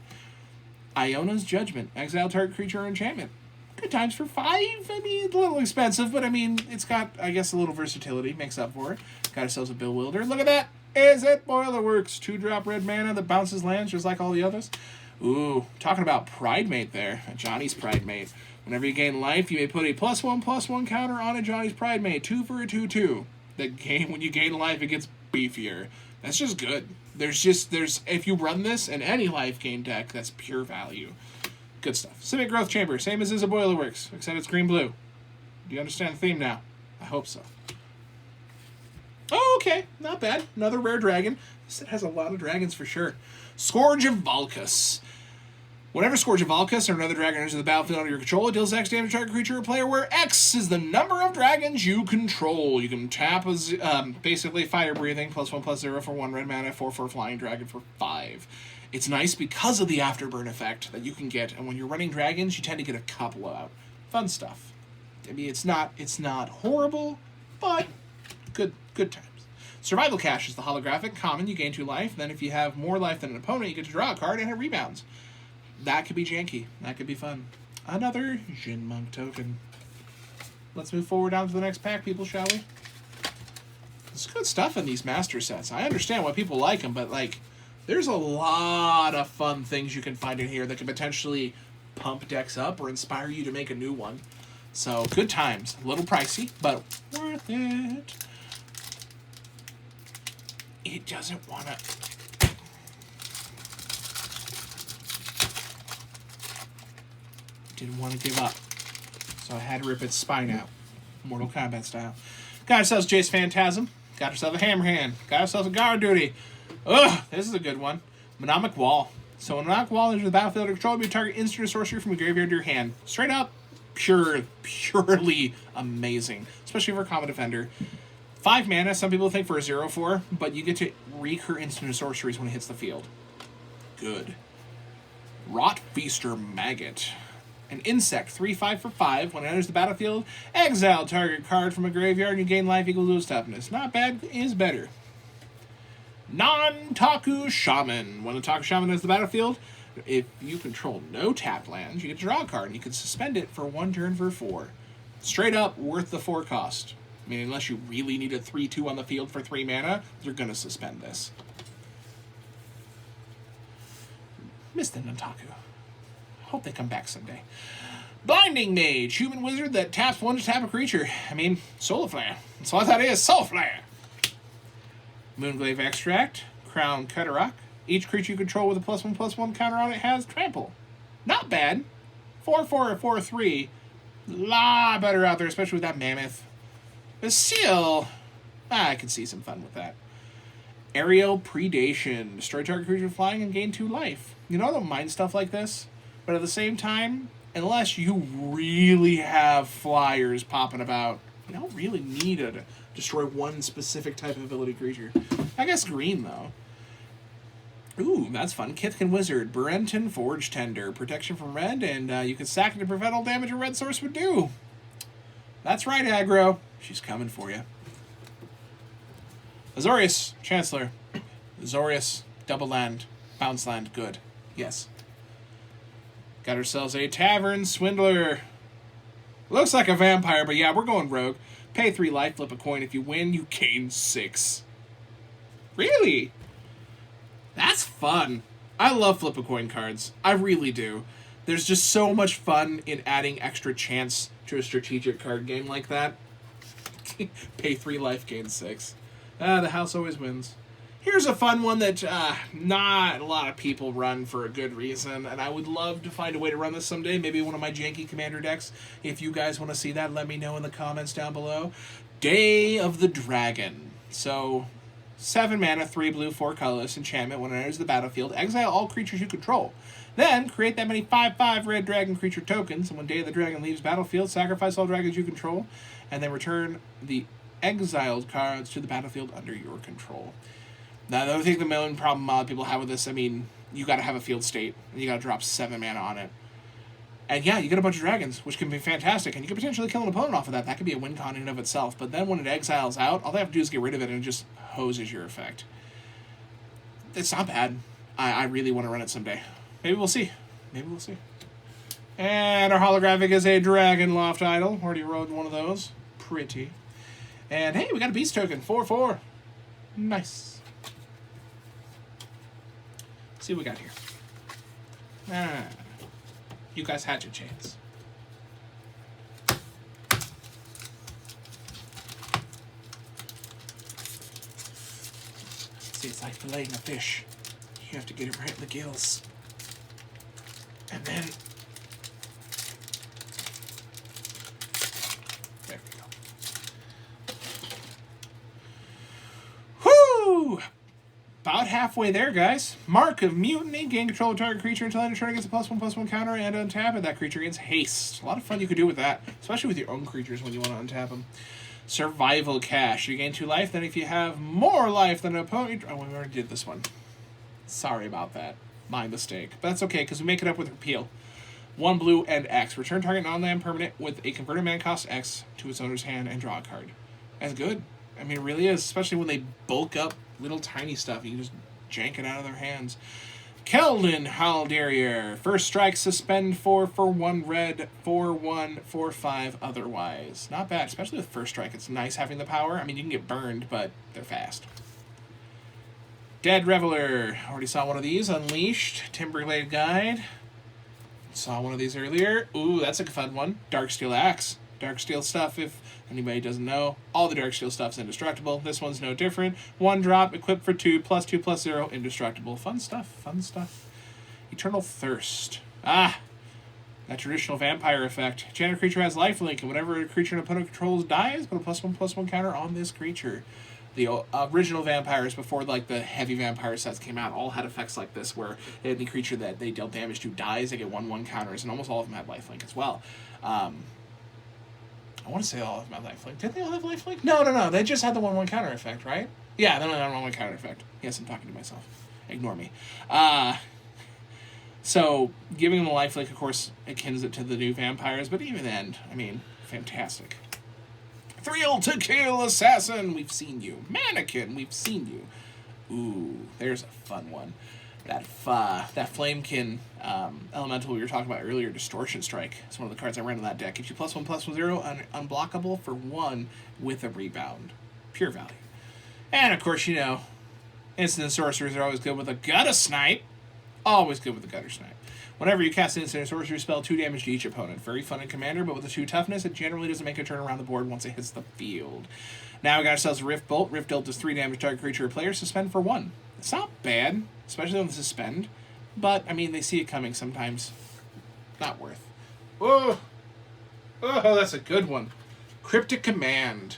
Iona's Judgment. Exile target creature or enchantment. Good times for 5. I mean, it's a little expensive, but I mean, it's got, I guess, a little versatility. Makes up for it. Got ourselves a Bill Wilder. Look at that. Is it Boilerworks? 2-drop red mana that bounces lands just like all the others. Ooh, talking about Pridemate there. Johnny's Pridemate. Whenever you gain life, you may put a +1/+1 counter on a Johnny's Pridemate. 2 for a 2/2. When you gain life, it gets beefier. That's just good. If you run this in any life gain deck, that's pure value. Good stuff. Simic Growth Chamber, same as is a Boilerworks, except it's green-blue. Do you understand the theme now? I hope so. Oh, okay. Not bad. Another rare dragon. This set has a lot of dragons for sure. Scourge of Valkus. Whenever Scourge of Valkus or another dragon enters the battlefield under your control, it deals X damage to target creature or player, where X is the number of dragons you control. You can tap as basically Fire Breathing, +1/+0 for 1 red mana, 4/4 flying dragon for 5. It's nice because of the Afterburn effect that you can get, and when you're running dragons, you tend to get a couple out. Fun stuff. I mean, it's not horrible, but good times. Survival Cache is the holographic common. You gain 2 life. Then if you have more life than an opponent, you get to draw a card and it rebounds. That could be janky. That could be fun. Another Jin Monk token. Let's move forward down to the next pack, people, shall we? There's good stuff in these master sets. I understand why people like them, but, like, there's a lot of fun things you can find in here that can potentially pump decks up or inspire you to make a new one. So, good times. A little pricey, but worth it. It doesn't want to... Didn't want to give up, so I had to rip its spine out, Mortal Kombat style. Got ourselves Jace Phantasm. Got ourselves a Hammerhand. Got ourselves a Guard Duty. Ugh, this is a good one. Mnemonic Wall. So when Mnemonic Wall enters the battlefield, control you target instant or sorcery from a graveyard to your hand. Straight up, purely amazing, especially for a Common Defender. 5 mana. Some people think for a 0/4, but you get to recur instant or sorceries when it hits the field. Good. Rot Feaster Maggot. An insect, 3/5 for 5. When it enters the battlefield, exile target card from a graveyard and you gain life equal to its toughness. Not bad, is better. Non-Taku Shaman. When a Taku Shaman enters the battlefield, if you control no tapped lands, you get to draw a card and you can suspend it for 1 turn for 4. Straight up, worth the 4 cost. I mean, unless you really need a 3/2 on the field for 3 mana, you're going to suspend this. Missed the Nantaku. Hope they come back someday. Blinding Mage, human wizard that taps 1 to tap a creature. I mean, Solar Flare. That's what that is, Solar Flare. Moonglaive Extract, Crown Cutterock. Each creature you control with a +1/+1 counter on it has Trample. Not bad. 4/4 or 4/3. Lot better out there, especially with that Mammoth. But still, I can see some fun with that. Aerial Predation. Destroy target creature flying and gain 2 life. You know, I don't mind stuff like this. But at the same time, unless you really have flyers popping about, you don't really need to destroy one specific type of ability creature. I guess green, though. Ooh, that's fun. Kithkin Wizard. Berenton Forge Tender. Protection from red, and you can sack it to prevent all damage a red source would do. That's right, aggro. She's coming for you. Azorius, Chancellor. Azorius, double land. Bounce land, good. Yes. Got ourselves a Tavern Swindler. Looks like a vampire, but yeah, we're going rogue. Pay 3 life, flip a coin. If you win, you gain 6. Really? That's fun. I love flip a coin cards. I really do. There's just so much fun in adding extra chance to a strategic card game like that. Pay 3 life, gain 6. The house always wins. Here's a fun one that not a lot of people run for a good reason, and I would love to find a way to run this someday. Maybe one of my janky commander decks. If you guys want to see that, let me know in the comments down below. Day of the Dragon. So, 7 mana, 3 blue, 4 colorless enchantment. When it enters the battlefield, exile all creatures you control. Then, create that many 5/5 red dragon creature tokens, and when Day of the Dragon leaves battlefield, sacrifice all dragons you control, and then return the exiled cards to the battlefield under your control. Now, the other thing, the main problem a lot of people have with this, I mean, you gotta have a field state, and you gotta drop 7 mana on it. And yeah, you get a bunch of dragons, which can be fantastic, and you could potentially kill an opponent off of that. That could be a win con in and of itself. But then when it exiles out, all they have to do is get rid of it, and it just hoses your effect. It's not bad. I really want to run it someday. Maybe we'll see. Maybe we'll see. And our holographic is a Dragonloft Idol. Already rode one of those. Pretty. And hey, we got a Beast token. 4/4. Nice. Let's see what we got here. You guys had your chance. See, it's like filleting a fish. You have to get it right in the gills. And then... there we go. Whoo! About halfway there, guys. Mark of Mutiny. Gain control of target creature until end of turn gets a +1/+1 counter and untap it. That creature gains haste. A lot of fun you could do with that, especially with your own creatures when you want to untap them. Survival Cache. You gain 2 life. Then if you have more life than an opponent... oh, we already did this one. Sorry about that. My mistake. But that's okay, because we make it up with Repeal. 1 blue and X. Return target non-land permanent with a converted mana cost X to its owner's hand and draw a card. That's good. I mean, it really is, especially when they bulk up little tiny stuff. You can just jank it out of their hands. Keldon Haldarrier. First strike, suspend 4 for 1 red, 4/1, 4/5 otherwise. Not bad, especially with first strike. It's nice having the power. I mean, you can get burned, but they're fast. Dead Reveler. Already saw one of these. Unleashed. Timberglade Guide. Saw one of these earlier. Ooh, that's a fun one. Darksteel Axe. Darksteel stuff, if anybody doesn't know. All the Darksteel stuff's indestructible. This one's no different. 1 drop, equipped for 2, +2/+0, indestructible. Fun stuff, fun stuff. Eternal Thirst. Ah! That traditional vampire effect. Enchanted creature has lifelink, and whenever a creature an opponent controls dies, put a +1/+1 counter on this creature. The original vampires, before like the heavy vampire sets came out, all had effects like this, where any creature that they dealt damage to dies, they get 1/1 counters, and almost all of them had lifelink as well. I want to say all of them had lifelink. Did they all have lifelink? No. They just had the 1/1 counter effect, right? Yeah, they only had 1/1 counter effect. Yes, I'm talking to myself. Ignore me. So, giving them a lifelink, of course, akins it to the new vampires, but even then, I mean, fantastic. Thrill to Kill Assassin, we've seen you. Mannequin, we've seen you. Ooh, there's a fun one. That Flamekin elemental we were talking about earlier, Distortion Strike. It's one of the cards I ran on that deck. Gives you +1/+0, unblockable for 1 with a rebound. Pure value. And of course, you know, instant sorcerers are always good with a Gutter Snipe. Always good with a Gutter Snipe. Whenever you cast an instant sorcery spell, 2 damage to each opponent. Very fun in Commander, but with a 2 toughness, it generally doesn't make a turn around the board once it hits the field. Now we got ourselves a Rift Bolt. Rift Bolt does 3 damage to target creature or player. Suspend for 1. It's not bad, especially on the suspend. But, I mean, they see it coming sometimes. Not worth. Oh, that's a good one. Cryptic Command.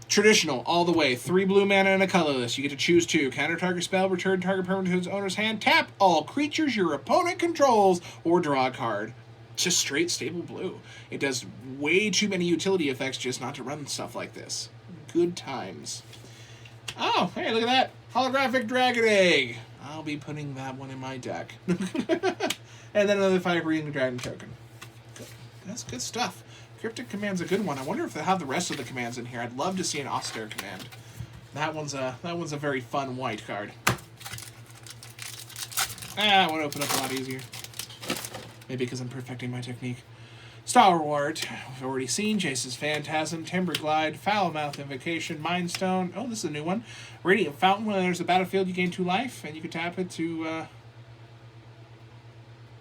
Traditional, all the way. 3 blue mana and a colorless. You get to choose 2. Counter target spell, return target permanent to its owner's hand, tap all creatures your opponent controls, or draw a card. Just straight stable blue. It does way too many utility effects just not to run stuff like this. Good times. Oh, hey, look at that. Holographic Dragon Egg. I'll be putting that one in my deck. And then another Fire-Breathing Dragon token. Good. That's good stuff. Cryptic Command's a good one. I wonder if they have the rest of the commands in here. I'd love to see an Austere command. That one's a very fun white card. I want to open up a lot easier. Maybe because I'm perfecting my technique. Stalwart, we've already seen. Jace's Phantasm, Timberglide, Foulmouth Invocation, Mindstone. Oh, this is a new one. Radiant Fountain. When there's a battlefield, you gain 2 life, and you can tap it to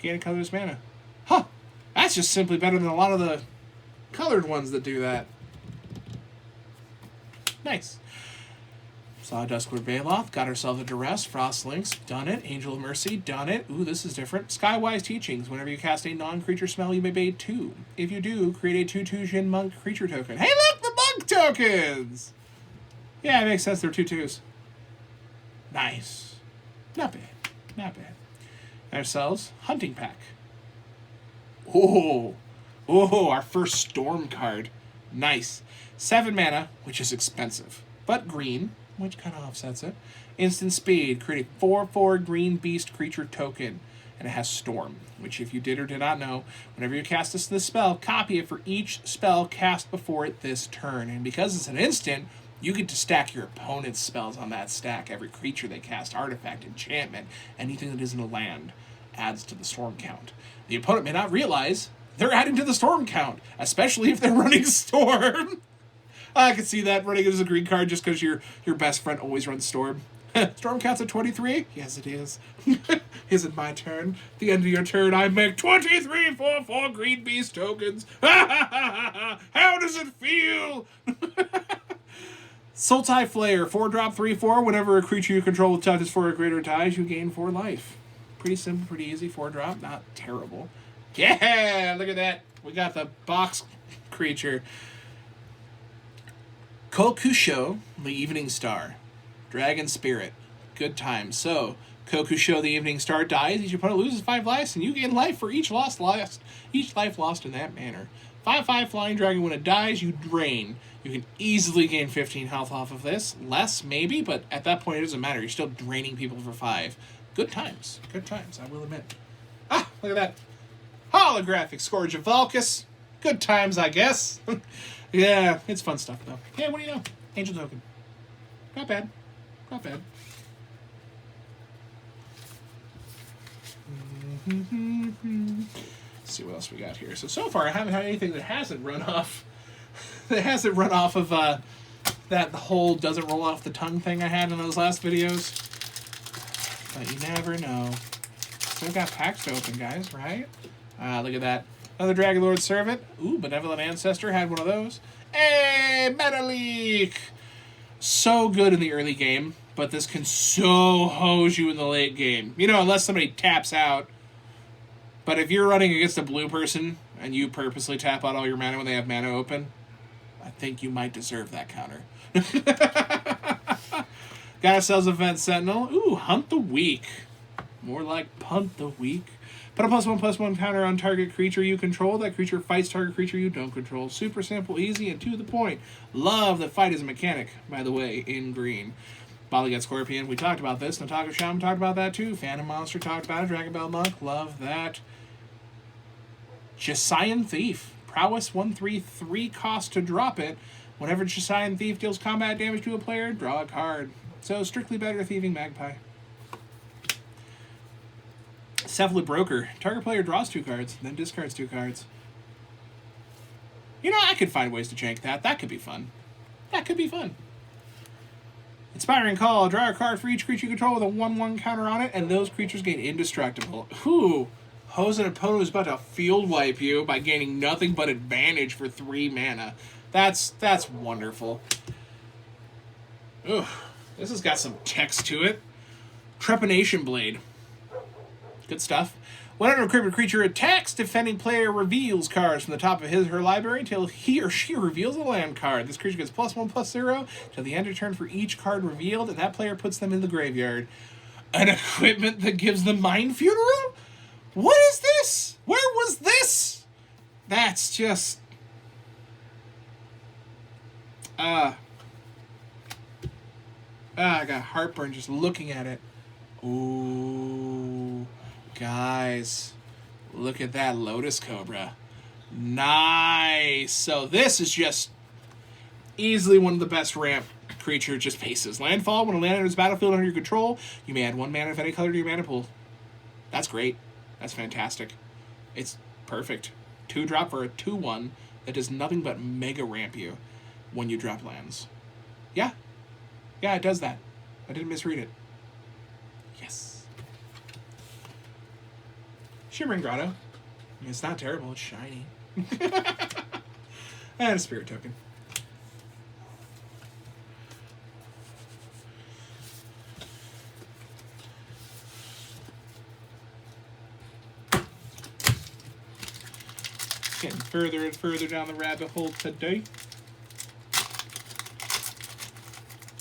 gain a colorless mana. Huh. That's just simply better than a lot of the colored ones that do that. Nice. Saw Duskward Baloth, got ourselves a Duress, Frostlinks, done it. Angel of Mercy, done it. Ooh, this is different. Skywise Teachings, whenever you cast a non-creature spell, you may pay 2. If you do, create a 2/2 Jin Monk creature token. Hey look, the Monk tokens! Yeah, it makes sense, they're 2/2s. Nice. Not bad. Not bad. ourselves Hunting Pack. Oh, our first Storm card. Nice. 7 mana, which is expensive, but green, which kind of offsets it. Instant speed, create a 4/4 green beast creature token, and it has Storm, which if you did or did not know, whenever you cast this spell, copy it for each spell cast before it this turn. And because it's an instant, you get to stack your opponent's spells on that stack. Every creature they cast, artifact, enchantment, anything that isn't a land, adds to the Storm count. The opponent may not realize they're adding to the Storm count, especially if they're running Storm. I can see that, running it as a green card just because your best friend always runs Storm. Storm counts at 23? Yes, it is. Is it my turn? At the end of your turn, I make 23 4/4 green beast tokens. How does it feel? Sultai Flayer, 4-drop 3/4. Whenever a creature you control with toughness 4 or greater dies, you gain 4 life. Pretty simple, pretty easy. 4-drop, not terrible. Yeah, look at that. We got the box creature. Kokusho, the Evening Star. Dragon Spirit. Good times. So, Kokusho, the Evening Star, dies. Each opponent loses 5 lives, and you gain life for each life lost in that manner. 5/5 flying dragon. When it dies, you drain. You can easily gain 15 health off of this. Less, maybe, but at that point, it doesn't matter. You're still draining people for 5. Good times. Good times, I will admit. Ah, look at that. Holographic Scourge of Valkus. Good times, I guess. Yeah, it's fun stuff, though. Yeah, what do you know? Angel Token. Not bad. Not bad. Let's see what else we got here. So far, I haven't had anything that hasn't run off. That hasn't run off of that whole doesn't roll off the tongue thing I had in those last videos. But you never know. Still got packs to open, guys, right? Look at that. Another Dragonlord Servant. Ooh, Benevolent Ancestor had one of those. Hey, Metalik! So good in the early game, but this can so hose you in the late game. You know, unless somebody taps out. But if you're running against a blue person and you purposely tap out all your mana when they have mana open, I think you might deserve that counter. Got ourselves a Vent Sentinel. Ooh, Hunt the Weak. More like Punt the Weak. Put a +1/+1 counter on target creature you control. That creature fights target creature you don't control. Super simple, easy, and to the point. Love that fight is a mechanic, by the way, in green. Balagat Scorpion, we talked about this. Notaka Shaman talked about that too. Phantom Monster talked about it. Dragon Bell Monk, love that. Chasian Thief. Prowess 1/3 cost to drop it. Whenever Chasian Thief deals combat damage to a player, draw a card. So strictly better Thieving Magpie. Cephalid Broker. Target player draws 2 cards, then discards 2 cards. You know, I could find ways to jank that. That could be fun. That could be fun. Inspiring Call. Draw a card for each creature you control with a 1/1 counter on it, and those creatures gain indestructible. Ooh. Hose an opponent who's about to field wipe you by gaining nothing but advantage for 3 mana. That's wonderful. Ugh. This has got some text to it. Trepanation Blade. Good stuff. Whenever a equipped creature attacks, defending player reveals cards from the top of his or her library until he or she reveals a land card. This creature gets +1/+0 till the end of turn for each card revealed, and that player puts them in the graveyard. An equipment that gives them Mind Funeral? What is this? Where was this? That's just... I got heartburn just looking at it. Ooh... Guys, look at that Lotus Cobra. Nice. So this is just easily one of the best ramp creature just paces. Landfall. When a land enters the battlefield under your control, you may add 1 mana of any color to your mana pool. That's great. That's fantastic. It's perfect. 2-drop for a 2/1 that does nothing but mega ramp you when you drop lands. Yeah. Yeah, it does that. I didn't misread it. Yes. Shimmering Grotto. I mean, it's not terrible, it's shiny. And a Spirit Token. Getting further and further down the rabbit hole today.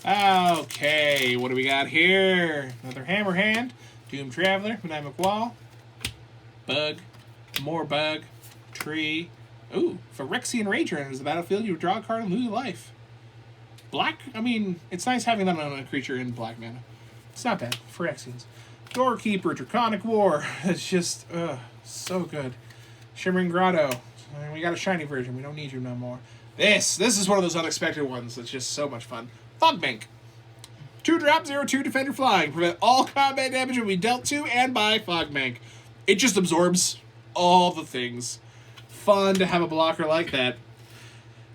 Okay, what do we got here? Another Hammerhand, Doom Traveler, Benign McWall, Bug. More bug. Tree. Ooh, Phyrexian Rager enters the battlefield. You draw a card and lose life. Black? I mean, it's nice having that on a creature in black mana. It's not bad. Phyrexians. Doorkeeper, Draconic War. It's just, so good. Shimmering Grotto. We got a shiny version. We don't need you no more. This is one of those unexpected ones that's just so much fun. Fogbank. 2-drop, 0/2, Defender Flying. Prevent all combat damage will be dealt to and by Fogbank. It just absorbs all the things. Fun to have a blocker like that.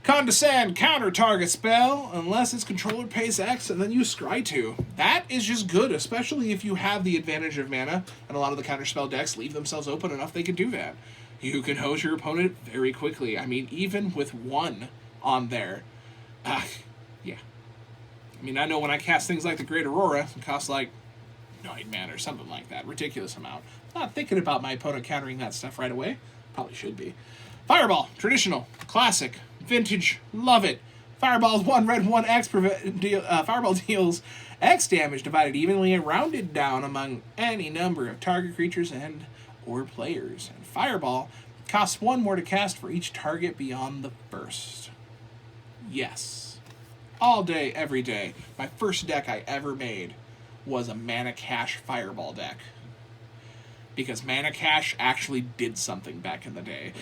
Condescend, counter target spell, unless its controller pays X and then you scry 2. That is just good, especially if you have the advantage of mana, and a lot of the counterspell decks leave themselves open enough they can do that. You can hose your opponent very quickly. I mean, even with 1 on there. Yeah. I mean, I know when I cast things like the Great Aurora, it costs like 9 mana or something like that. Ridiculous amount. Not thinking about my opponent countering that stuff right away. Probably should be. Fireball. Traditional. Classic. Vintage. Love it. Fireball's 1 red 1 X. Fireball deals X damage divided evenly and rounded down among any number of target creatures and or players. And Fireball costs 1 more to cast for each target beyond the first. Yes. All day, every day. My first deck I ever made was a Mana Cache Fireball deck. Because Mana Cache actually did something back in the day.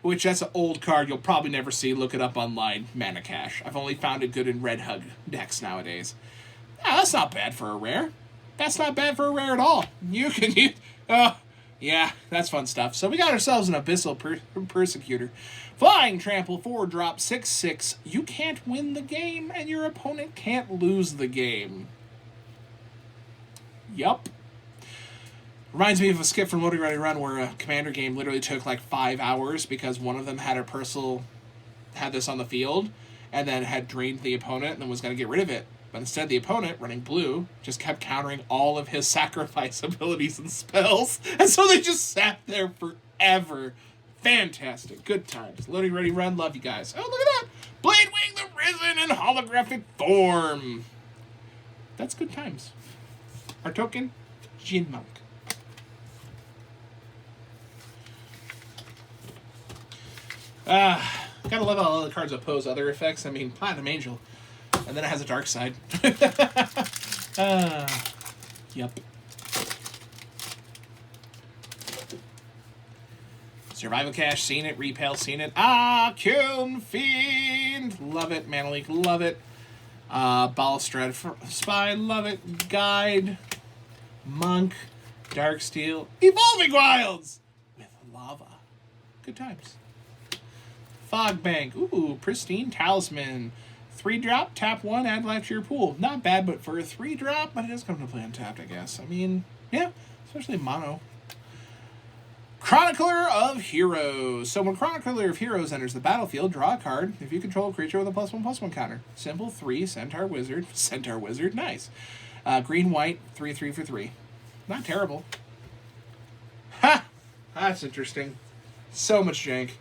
Which, that's an old card you'll probably never see. Look it up online, Mana Cache. I've only found it good in Red Hug decks nowadays. That's not bad for a rare. That's not bad for a rare at all. Yeah, that's fun stuff. So we got ourselves an Abyssal Persecutor. Flying Trample, 4-drop, 6/6. You can't win the game, and your opponent can't lose the game. Yup. Reminds me of a skip from Loading Ready Run where a Commander game literally took like 5 hours because one of them had had this on the field and then had drained the opponent and then was going to get rid of it. But instead the opponent, running blue, just kept countering all of his sacrifice abilities and spells. And so they just sat there forever. Fantastic. Good times. Loading Ready Run. Love you guys. Oh, look at that. Bladewing the Risen in holographic form. That's good times. Our token, Jin Monk. Gotta love all the cards oppose other effects. I mean, Platinum Angel. And then it has a dark side. Yep. Survival Cache, seen it. Repel, seen it. Kyun Fiend. Love it. Mana Leak, love it. Balustrade Spy, love it. Guide. Monk. Darksteel. Evolving Wilds! With lava. Good times. Fogbank. Ooh, Pristine Talisman. 3-drop, tap 1, add life to your pool. Not bad, but for a 3-drop, but it does come to play untapped, I guess. I mean, yeah, especially mono. Chronicler of Heroes. So when Chronicler of Heroes enters the battlefield, draw a card if you control a creature with a +1/+1 counter. Simple 3, Centaur Wizard. Centaur Wizard, nice. Green-white, 3/3 for 3. Not terrible. Ha! That's interesting. So much jank.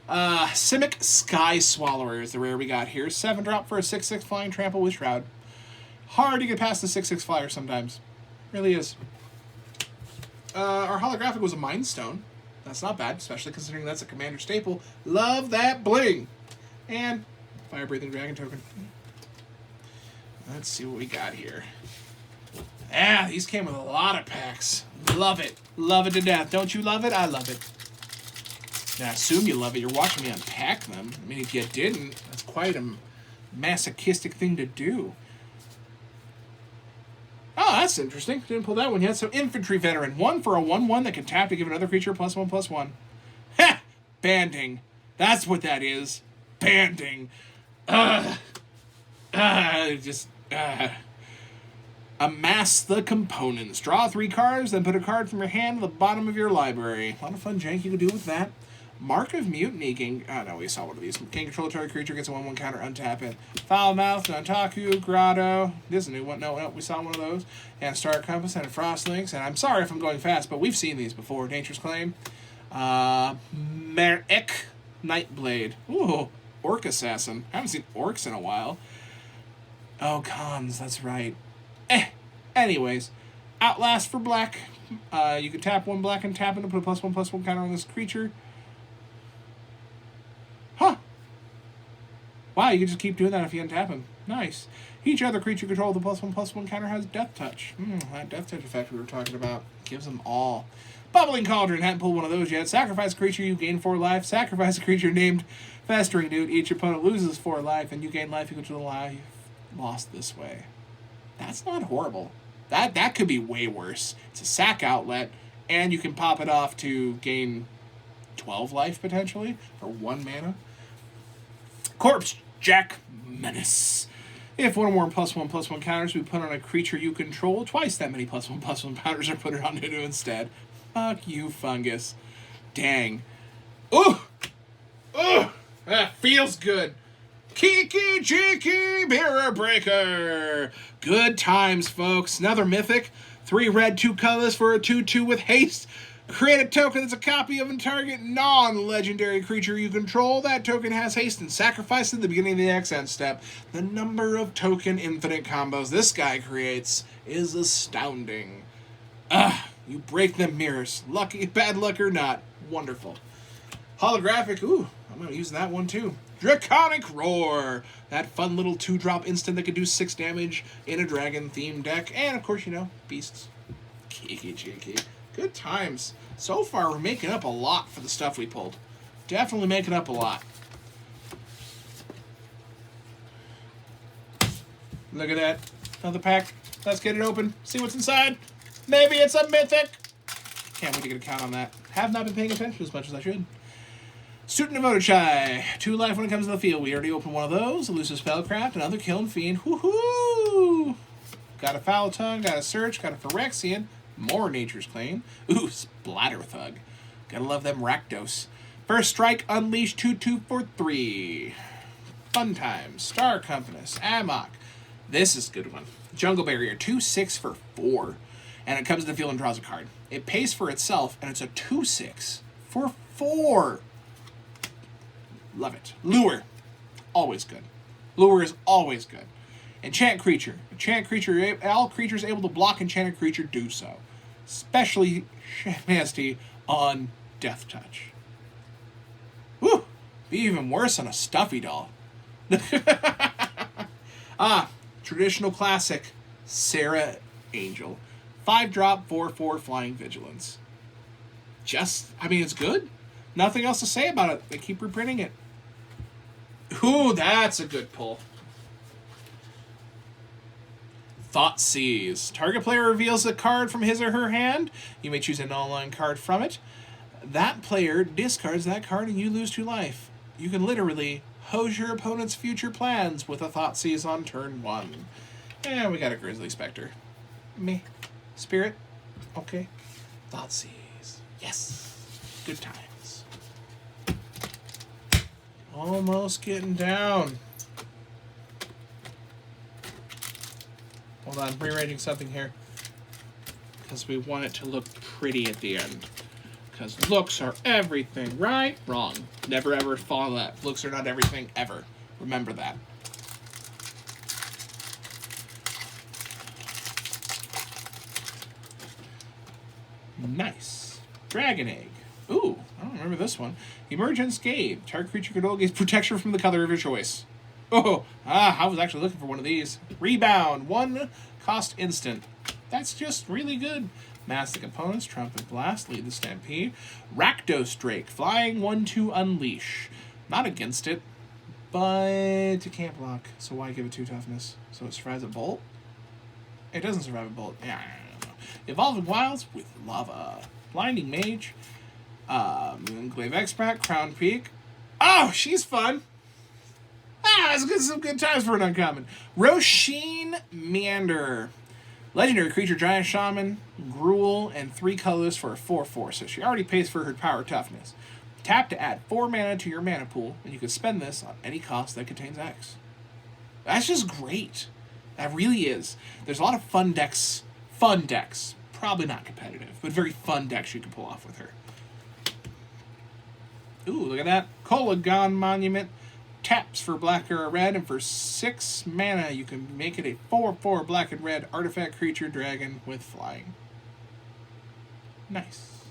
Simic Sky Swallower is the rare we got here. 7-drop for a 6/6 flying trample with Shroud. Hard to get past the 6/6 flyer sometimes. Really is. Our holographic was a Mind Stone. That's not bad, especially considering that's a commander staple. Love that bling! And Fire Breathing Dragon token. Let's see what we got here. Ah, these came with a lot of packs. Love it. Love it to death. Don't you love it? I love it. I assume you love it. You're watching me unpack them. I mean, if you didn't, that's quite a masochistic thing to do. Oh, that's interesting. Didn't pull that one yet. So, Infantry Veteran. 1 for a 1/1 that can tap to give another creature +1/+1. Ha! Banding. That's what that is. Banding. Amass the components. Draw 3 cards, then put a card from your hand to the bottom of your library. A lot of fun jank you can do with that. Mark of Mutiny. We saw one of these. Can control a target creature, gets a 1/1 counter, untap it. Foul Mouth, Nantaku, Grotto. This is a new one. No, we saw one of those. And Star Compass and Frostlinks. And I'm sorry if I'm going fast, but we've seen these before. Nature's Claim. Merek, Nightblade. Ooh, Orc Assassin. I haven't seen orcs in a while. Oh, cons, that's right. Anyways. Outlast for black. You can tap 1 black and tap it to put a +1/+1 counter on this creature. Huh. Wow, you can just keep doing that if you untap him. Nice. Each other creature control with a +1/+1 counter has Death Touch. That Death Touch effect we were talking about gives them all. Bubbling Cauldron, hadn't pulled one of those yet. Sacrifice a creature, you gain 4 life. Sacrifice a creature named Festering Dude. Each opponent loses 4 life, and you gain life equal to the life lost this way. That's not horrible. That could be way worse. It's a sack outlet, and you can pop it off to gain 12 life, potentially, for 1 mana. Corpse Jack Menace. If one or more +1/+1 counters we put on a creature you control, twice that many +1/+1 counters are put on Nunu instead. Fuck you, Fungus. Dang. Ooh! Ooh! That feels good. Kiki Cheeky Mirror Breaker. Good times, folks. Another mythic. 3 red, 2 colorless for a 2/2 with haste. Create a token that's a copy of a target non-legendary creature you control. That token has haste and sacrifice at the beginning of the accent step. The number of token infinite combos this guy creates is astounding. You break them mirrors. Lucky, bad luck or not. Wonderful. Holographic. Ooh, I'm going to use that one too. Draconic Roar. That fun little 2-drop instant that can do 6 damage in a dragon-themed deck. And, of course, you know, beasts. Kiki cheeky. Good times. So far, we're making up a lot for the stuff we pulled. Definitely making up a lot. Look at that. Another pack. Let's get it open. See what's inside. Maybe it's a mythic. Can't wait to get a count on that. Have not been paying attention as much as I should. Student of Otochai. 2 life when it comes to the field. We already opened one of those. Elusive Spellcraft. Another Kiln Fiend. Woohoo! Got a Foul Tongue. Got a Search. Got a Phyrexian. More Nature's Claim. Ooh, Splatter Thug. Gotta love them Rakdos. First Strike, Unleash 2/2 for 3. Fun Times. Star Compass. Amok. This is a good one. Jungle Barrier. 2/6 for 4. And it comes to the field and draws a card. It pays for itself, and it's a 2/6 for 4. Love it. Lure. Always good. Lure is always good. Enchant Creature. Enchant Creature. All creatures able to block Enchanted Creature do so. Especially nasty on Death Touch. Woo! Be even worse on a Stuffy Doll. Traditional classic. Sarah Angel. 5-drop, 4/4 Flying Vigilance. It's good. Nothing else to say about it. They keep reprinting it. Ooh, that's a good pull. Thoughtseize. Target player reveals a card from his or her hand. You may choose an online card from it. That player discards that card and you lose 2 life. You can literally hose your opponent's future plans with a Thoughtseize on turn 1. And we got a Grizzly Spectre. Me. Spirit. Okay. Thoughtseize. Yes. Good times. Almost getting down. Hold on, rearranging something here. Because we want it to look pretty at the end. Because looks are everything, right? Wrong. Never ever follow that. Looks are not everything, ever. Remember that. Nice. Dragon Egg. Ooh, I don't remember this one. Emerge unscathed. Target creature control gains protection from the color of your choice. I was actually looking for one of these. Rebound. 1 cost instant. That's just really good. Mask the components. Trumpet Blast. Lead the Stampede. Rakdos Drake. Flying 1/2 Unleash. Not against it, but it can't block. So why give it 2 toughness? So it survives a bolt? It doesn't survive a bolt. Yeah, I don't know. Evolving Wilds with Lava. Blinding Mage. Moonglaive Extract. Crown Peak. Oh, she's fun. It's some good times for an uncommon. Roshin Meander. Legendary creature, Giant Shaman, Gruul, and 3 colors for a 4/4. So she already pays for her power toughness. Tap to add 4 mana to your mana pool, and you can spend this on any cost that contains X. That's just great. That really is. There's a lot of fun decks. Fun decks. Probably not competitive, but very fun decks you can pull off with her. Ooh, look at that. Kolagon Monument. taps for black or a red, and for 6 mana, you can make it a 4/4 black and red artifact creature dragon with flying. Nice.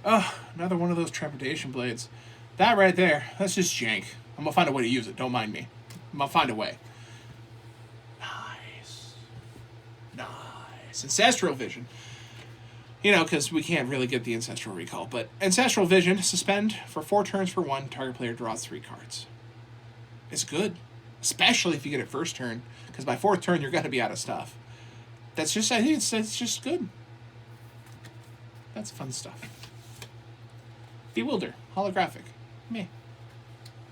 Oh, another one of those trepidation blades. That right there, that's just jank. I'm gonna find a way to use it, don't mind me. I'm gonna find a way. Nice. Nice. Ancestral Vision. You know, because we can't really get the Ancestral Recall, but Ancestral Vision, suspend for 4 turns for 1, target player draws 3 cards. It's good. Especially if you get it first turn, because by 4th turn, you're going to be out of stuff. That's just, I think it's just good. That's fun stuff. Bewilder, holographic. Meh.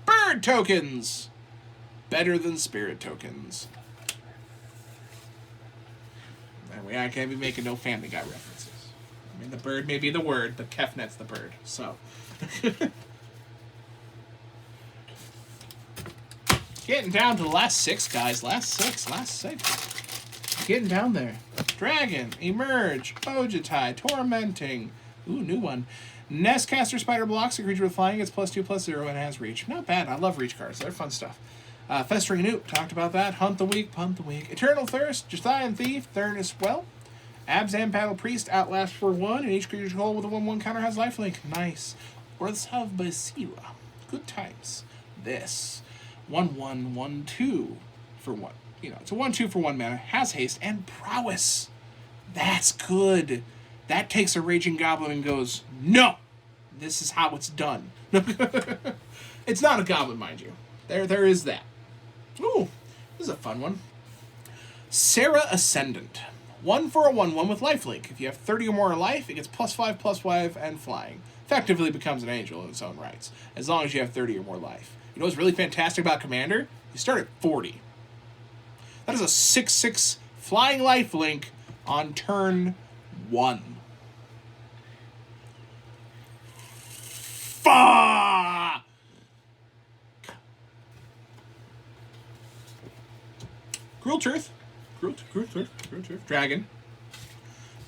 Bird tokens! Better than spirit tokens. And I can't be making no Family Guy references. I mean, the bird may be the word, but Kefnet's the bird, so. Getting down to the last 6, guys. Last six. Getting down there. Dragon, Emerge, Ojutai, Tormenting. Ooh, new one. Nestcaster Spider blocks a creature with flying. It's +2/+0 and has reach. Not bad. I love reach cards. They're fun stuff. Festering Newt. Talked about that. Hunt the Weak, Punt the Weak. Eternal Thirst, Jathian Thief, Thurnis Well. Abzan Battle Priest, Outlast for 1, and each creature's goal with a 1/1 counter has lifelink. Nice. Worths of Basira. Good times. This. 1/1, 1/2 for 1. You know, it's a 1/2 for 1 mana. Has haste and prowess. That's good. That takes a Raging Goblin and goes, no! This is how it's done. It's not a goblin, mind you. There is that. Ooh, this is a fun one. Serra Ascendant. 1 for a 1/1 with lifelink. If you have 30 or more life, it gets +5/+5 and flying. Effectively becomes an angel in its own rights, as long as you have 30 or more life. You know what's really fantastic about Commander? You start at 40. That is a 6/6 flying lifelink on turn 1. Fuck! Cruel Truth. Dragon.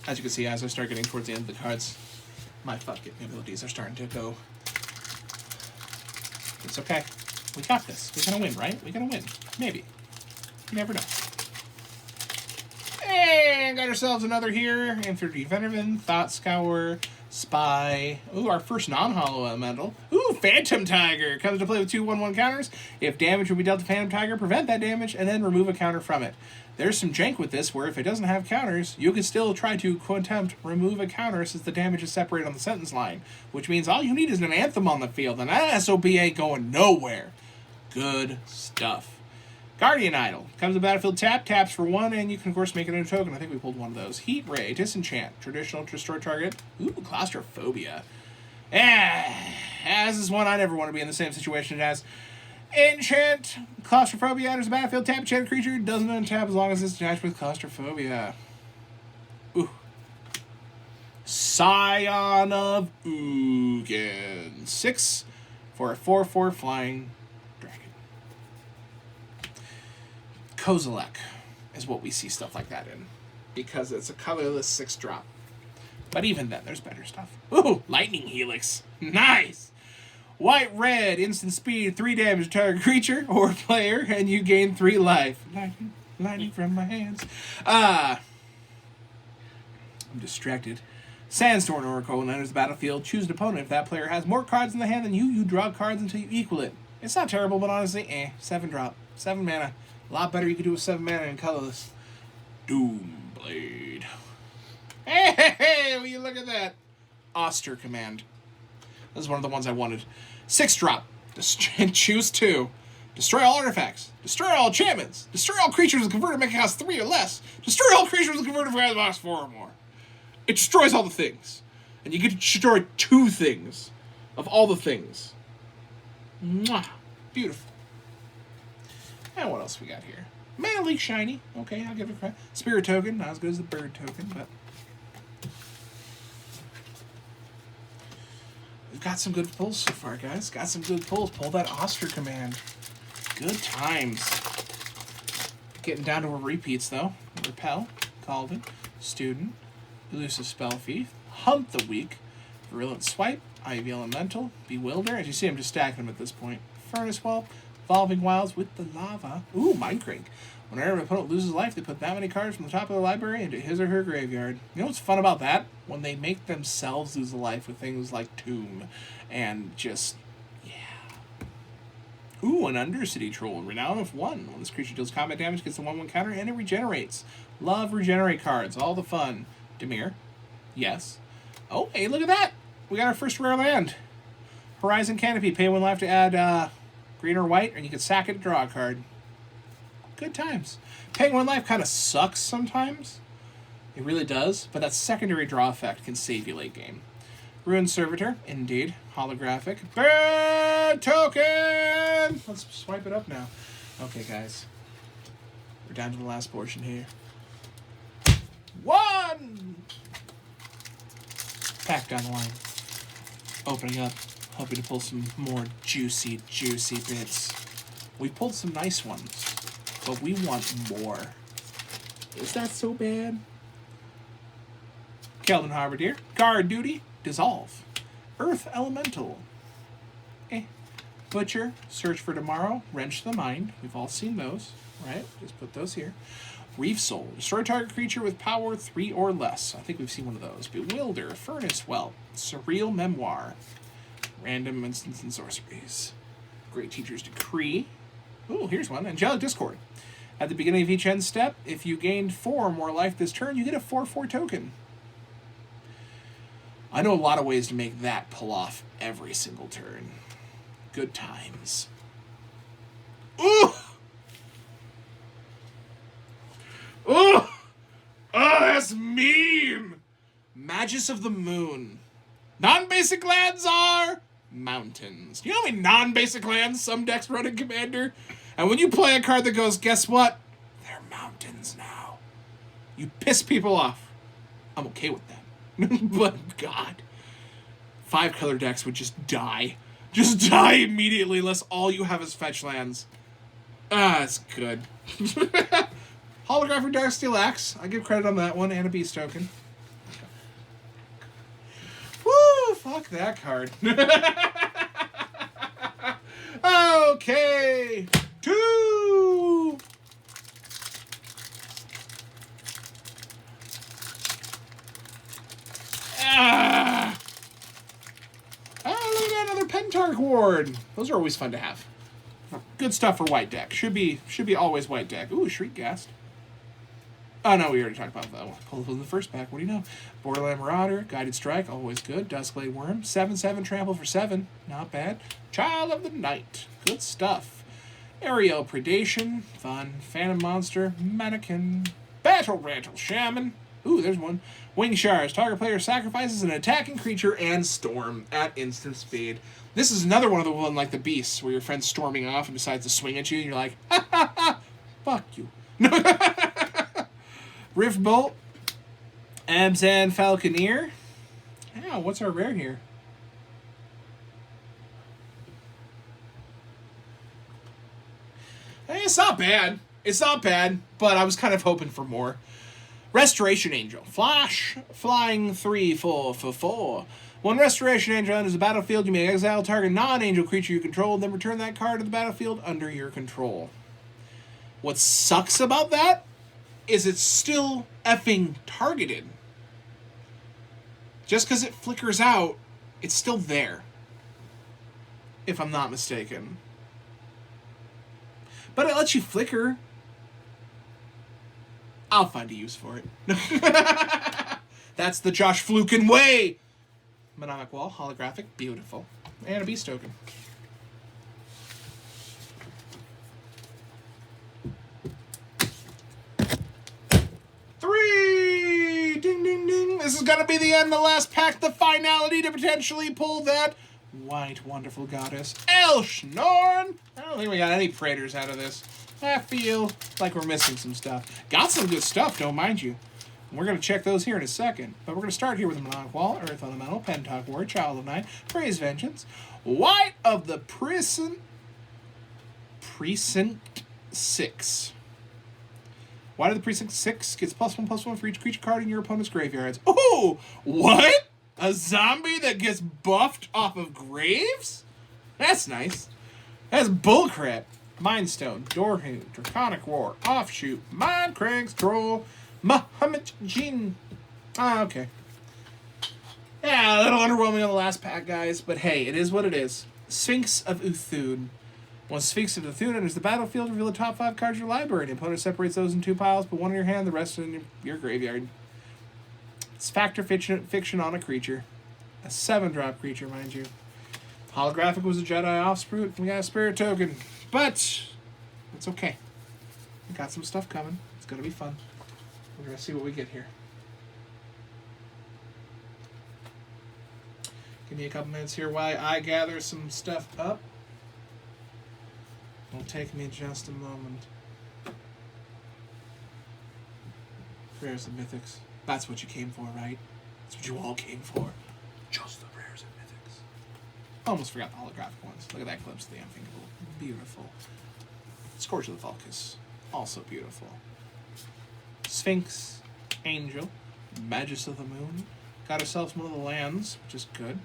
As you can see, as I start getting towards the end of the cards, my fucking abilities are starting to go. It's okay. We got this. We're gonna win, right? We're gonna win. Maybe. You never know. And got ourselves another here. Infantry Veteran, Thought Scour, Spy. Ooh, our first non-holo elemental. Ooh, Phantom Tiger. Comes to play with 2 1/1 counters. If damage will be dealt to Phantom Tiger, prevent that damage, and then remove a counter from it. There's some jank with this, where if it doesn't have counters, you can still try to, attempt remove a counter since the damage is separated on the sentence line. Which means all you need is an Anthem on the field, and that SOB ain't going nowhere. Good stuff. Guardian Idol. Comes to the battlefield, taps for 1, and you can, of course, make it into a token. I think we pulled one of those. Heat Ray, Disenchant. Traditional, destroy target. Ooh, Claustrophobia. This is one I never want to be in the same situation as. Enchant. Claustrophobia enters the battlefield, tap enchanted creature. Doesn't untap as long as it's attached with Claustrophobia. Ooh. Scion of Ugin. 6 for a 4/4 flying dragon. Kozilek is what we see stuff like that in, because it's a colorless 6-drop. But even then, there's better stuff. Ooh, Lightning Helix. Nice! White-red, instant speed, 3 damage to target creature or player, and you gain 3 life. Lightning from my hands. I'm distracted. Sandstorm Oracle, when it enters the battlefield, choose an opponent. If that player has more cards in the hand than you draw cards until you equal it. It's not terrible, but honestly, 7-drop. 7 mana. A lot better you could do with 7 mana in colorless. Doomblade. Hey, will you look at that? Oster Command. This is one of the ones I wanted. 6-drop. Choose 2. Destroy all artifacts. Destroy all enchantments. Destroy all creatures with converted mega cost 3 or less. Destroy all creatures with converted mega cost 4 or more. It destroys all the things. And you get to destroy 2 things. Of all the things. Mwah. Beautiful. And what else we got here? Mana Leak Shiny. Okay, I'll give it a credit. Spirit Token. Not as good as the Bird Token, but... we've got some good pulls so far, guys. Got some good pulls. Pull that Oster Command. Good times. Getting down to our repeats, though. Repel, Calvin, Student, Elusive Spell Thief, Hunt the Weak, Virulent Swipe, Ivy Elemental, Bewilder. As you see, I'm just stacking them at this point. Furnace Whelp, Evolving Wilds with the Lava. Ooh, Mind Crank. Whenever an opponent loses life, they put that many cards from the top of the library into his or her graveyard. You know what's fun about that? When they make themselves lose a life with things like Tomb and just, yeah. Ooh, an Undercity Troll. Renown of 1. When this creature deals combat damage, gets a 1/1 counter, and it regenerates. Love regenerate cards. All the fun. Dimir. Yes. Oh, hey, look at that! We got our first rare land. Horizon Canopy. Pay 1 life to add green or white, and you can sack it to draw a card. Good times. Paying 1 life kind of sucks sometimes. It really does, but that secondary draw effect can save you late game. Ruined Servitor, indeed. Holographic. Bad token! Let's swipe it up now. Okay, guys. We're down to the last portion here. 1! Back down the line. Opening up, hoping to pull some more juicy, juicy bits. We pulled some nice ones, but we want more. Is that so bad? Keldon Harbinger, Guard Duty, Dissolve. Earth Elemental. Butcher, Search for Tomorrow, Wrench the Mind. We've all seen those, right? Just put those here. Reef Soul, destroy target creature with power 3 or less. I think we've seen one of those. Bewilder, Furnace Whelp, Surreal Memoir, Random Instants and Sorceries. Great Teacher's Decree. Ooh, here's one. Angelic Discord. At the beginning of each end step, if you gained 4 or more life this turn, you get a 4/4 token. I know a lot of ways to make that pull off every single turn. Good times. Ooh! Oh! Oh, that's mean! Magus of the Moon. Non-basic lands are mountains. You know how many non-basic lands some decks run in Commander? And when you play a card that goes, guess what? They're mountains now. You piss people off. I'm okay with that. But, God. 5-color decks would just die. Just die immediately unless all you have is fetch lands. Ah, it's good. Holographic Darksteel Axe. I give credit on that one, and a Beast token. Woo! Fuck that card. Okay. 2. Ah! Oh, look at that, another Pentarch Ward. Those are always fun to have. Good stuff for white deck. Should be always white deck. Ooh, Shriekghast. Oh, no, we already talked about that one. Pulled in the first pack. What do you know? Borderland Marauder, Guided Strike, always good. Duskblade Worm, 7/7, trample for 7. Not bad. Child of the Night. Good stuff. Aerial Predation, fun. Phantom Monster, Mannequin. Battle Rattle Shaman. Ooh, there's one. Wing Shards. Target player sacrifices an attacking creature and storm at instant speed. This is another one of the one like the Beasts, where your friend's storming off and decides to swing at you, and you're like, ha ha ha, fuck you. Rift Bolt, Abzan Falconeer. Ow, what's our rare here? Hey, it's not bad. It's not bad, but I was kind of hoping for more. Restoration Angel. Flash, flying 3/4 for 4. When Restoration Angel enters the battlefield, you may exile target non-angel creature you control, then return that card to the battlefield under your control. What sucks about that is it's still effing targeted. Just because it flickers out, it's still there. If I'm not mistaken. But it lets you flicker. I'll find a use for it. That's the Josh Fluken way! Mnemonic Wall, holographic, beautiful. And a Beast token. Ding, ding, ding. This is going to be the end, the last pack, the finality to potentially pull that white, wonderful goddess, Elshnorn. I don't think we got any Praetors out of this. I feel like we're missing some stuff. Got some good stuff, don't mind you. We're going to check those here in a second. But we're going to start here with Mnemonic Wall, Earth Elemental, Pentarch Ward, Child of Night, Praise Vengeance, White of the Precinct 6. White of the Precinct 6 gets +1/+1 for each creature card in your opponent's graveyards. Oh, what? A zombie that gets buffed off of graves? That's nice. That's bullcrap. Mind Stone, Dorhu, Draconic War, Offshoot, Mind Cranks, Troll, Muhammad Jin. Ah, okay. Yeah, a little underwhelming on the last pack, guys, but hey, it is what it is. Sphinx of Uthud. Once Sphinx of Uthud enters the battlefield, reveal the top 5 cards of your library. The opponent separates those in 2 piles, put one in your hand, the rest in your graveyard. It's factor fiction on a creature. A 7-drop creature, mind you. Holographic was a Jedi Offsprout. We got a Spirit Token. But it's okay. We got some stuff coming. It's going to be fun. We're going to see what we get here. Give me a couple minutes here while I gather some stuff up. It'll take me just a moment. Rares and Mythics. That's what you came for, right? That's what you all came for. Just the rares and Mythics. Almost forgot the holographic ones. Look at that glimpse of the unthinkable. Beautiful. Scourge of the Vulcus. Also beautiful. Sphinx. Angel. Magus of the Moon. Got ourselves one of the lands, which is good.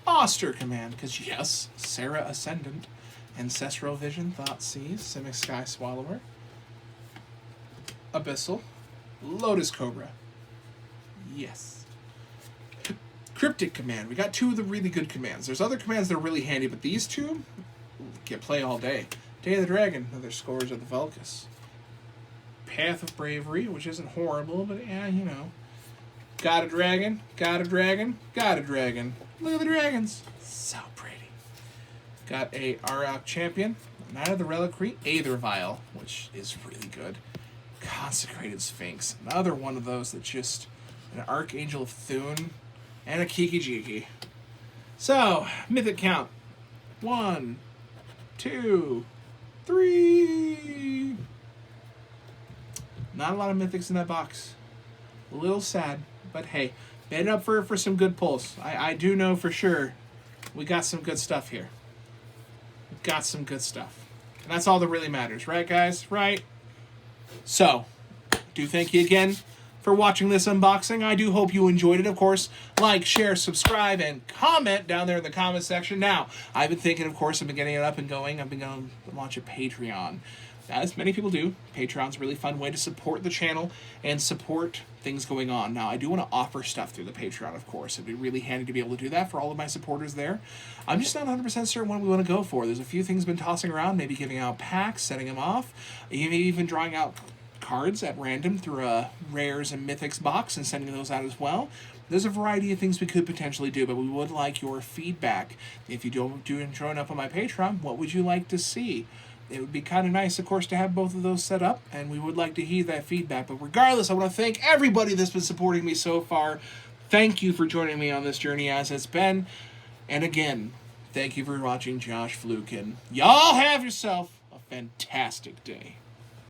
Oster Command, because yes, Sarah Ascendant. Ancestral Vision, Thoughtseize, Simic Sky Swallower. Abyssal. Lotus Cobra. Yes. Cryptic Command. We got 2 of the really good commands. There's other commands that are really handy, but these 2 get play all day. Day of the Dragon, another Scourge of the Vulcus. Path of Bravery, which isn't horrible, but yeah, you know. Got a dragon, got a dragon, got a dragon. Look at the dragons. So pretty. Got a Arak Champion, Knight of the Reliquary, Aether Vial, which is really good. Consecrated Sphinx, another one of those that just an Archangel of Thune, and a Kiki Jiki. So, Mythic count. 1, 2, 3. Not a lot of Mythics in that box. A little sad, but hey, made it up for some good pulls. I do know for sure we got some good stuff here. We got some good stuff. And that's all that really matters, right, guys? Right? So, do thank you again for watching this unboxing. I do hope you enjoyed it. Of course, like, share, subscribe, and comment down there in the comment section. Now, I've been thinking, of course, I've been getting it up and going. I've been going to launch a Patreon. As many people do, Patreon's a really fun way to support the channel and support things going on. Now, I do want to offer stuff through the Patreon, of course. It'd be really handy to be able to do that for all of my supporters there. I'm just not 100% certain what we want to go for. There's a few things been tossing around, maybe giving out packs, setting them off, maybe even drawing out cards at random through a Rares and Mythics box and sending those out as well. There's a variety of things we could potentially do, but we would like your feedback. If you do join up on my Patreon, what would you like to see? It would be kind of nice, of course, to have both of those set up, and we would like to hear that feedback. But regardless, I want to thank everybody that's been supporting me so far. Thank you for joining me on this journey as it's been. And again, thank you for watching Josh Flukin. Y'all have yourself a fantastic day.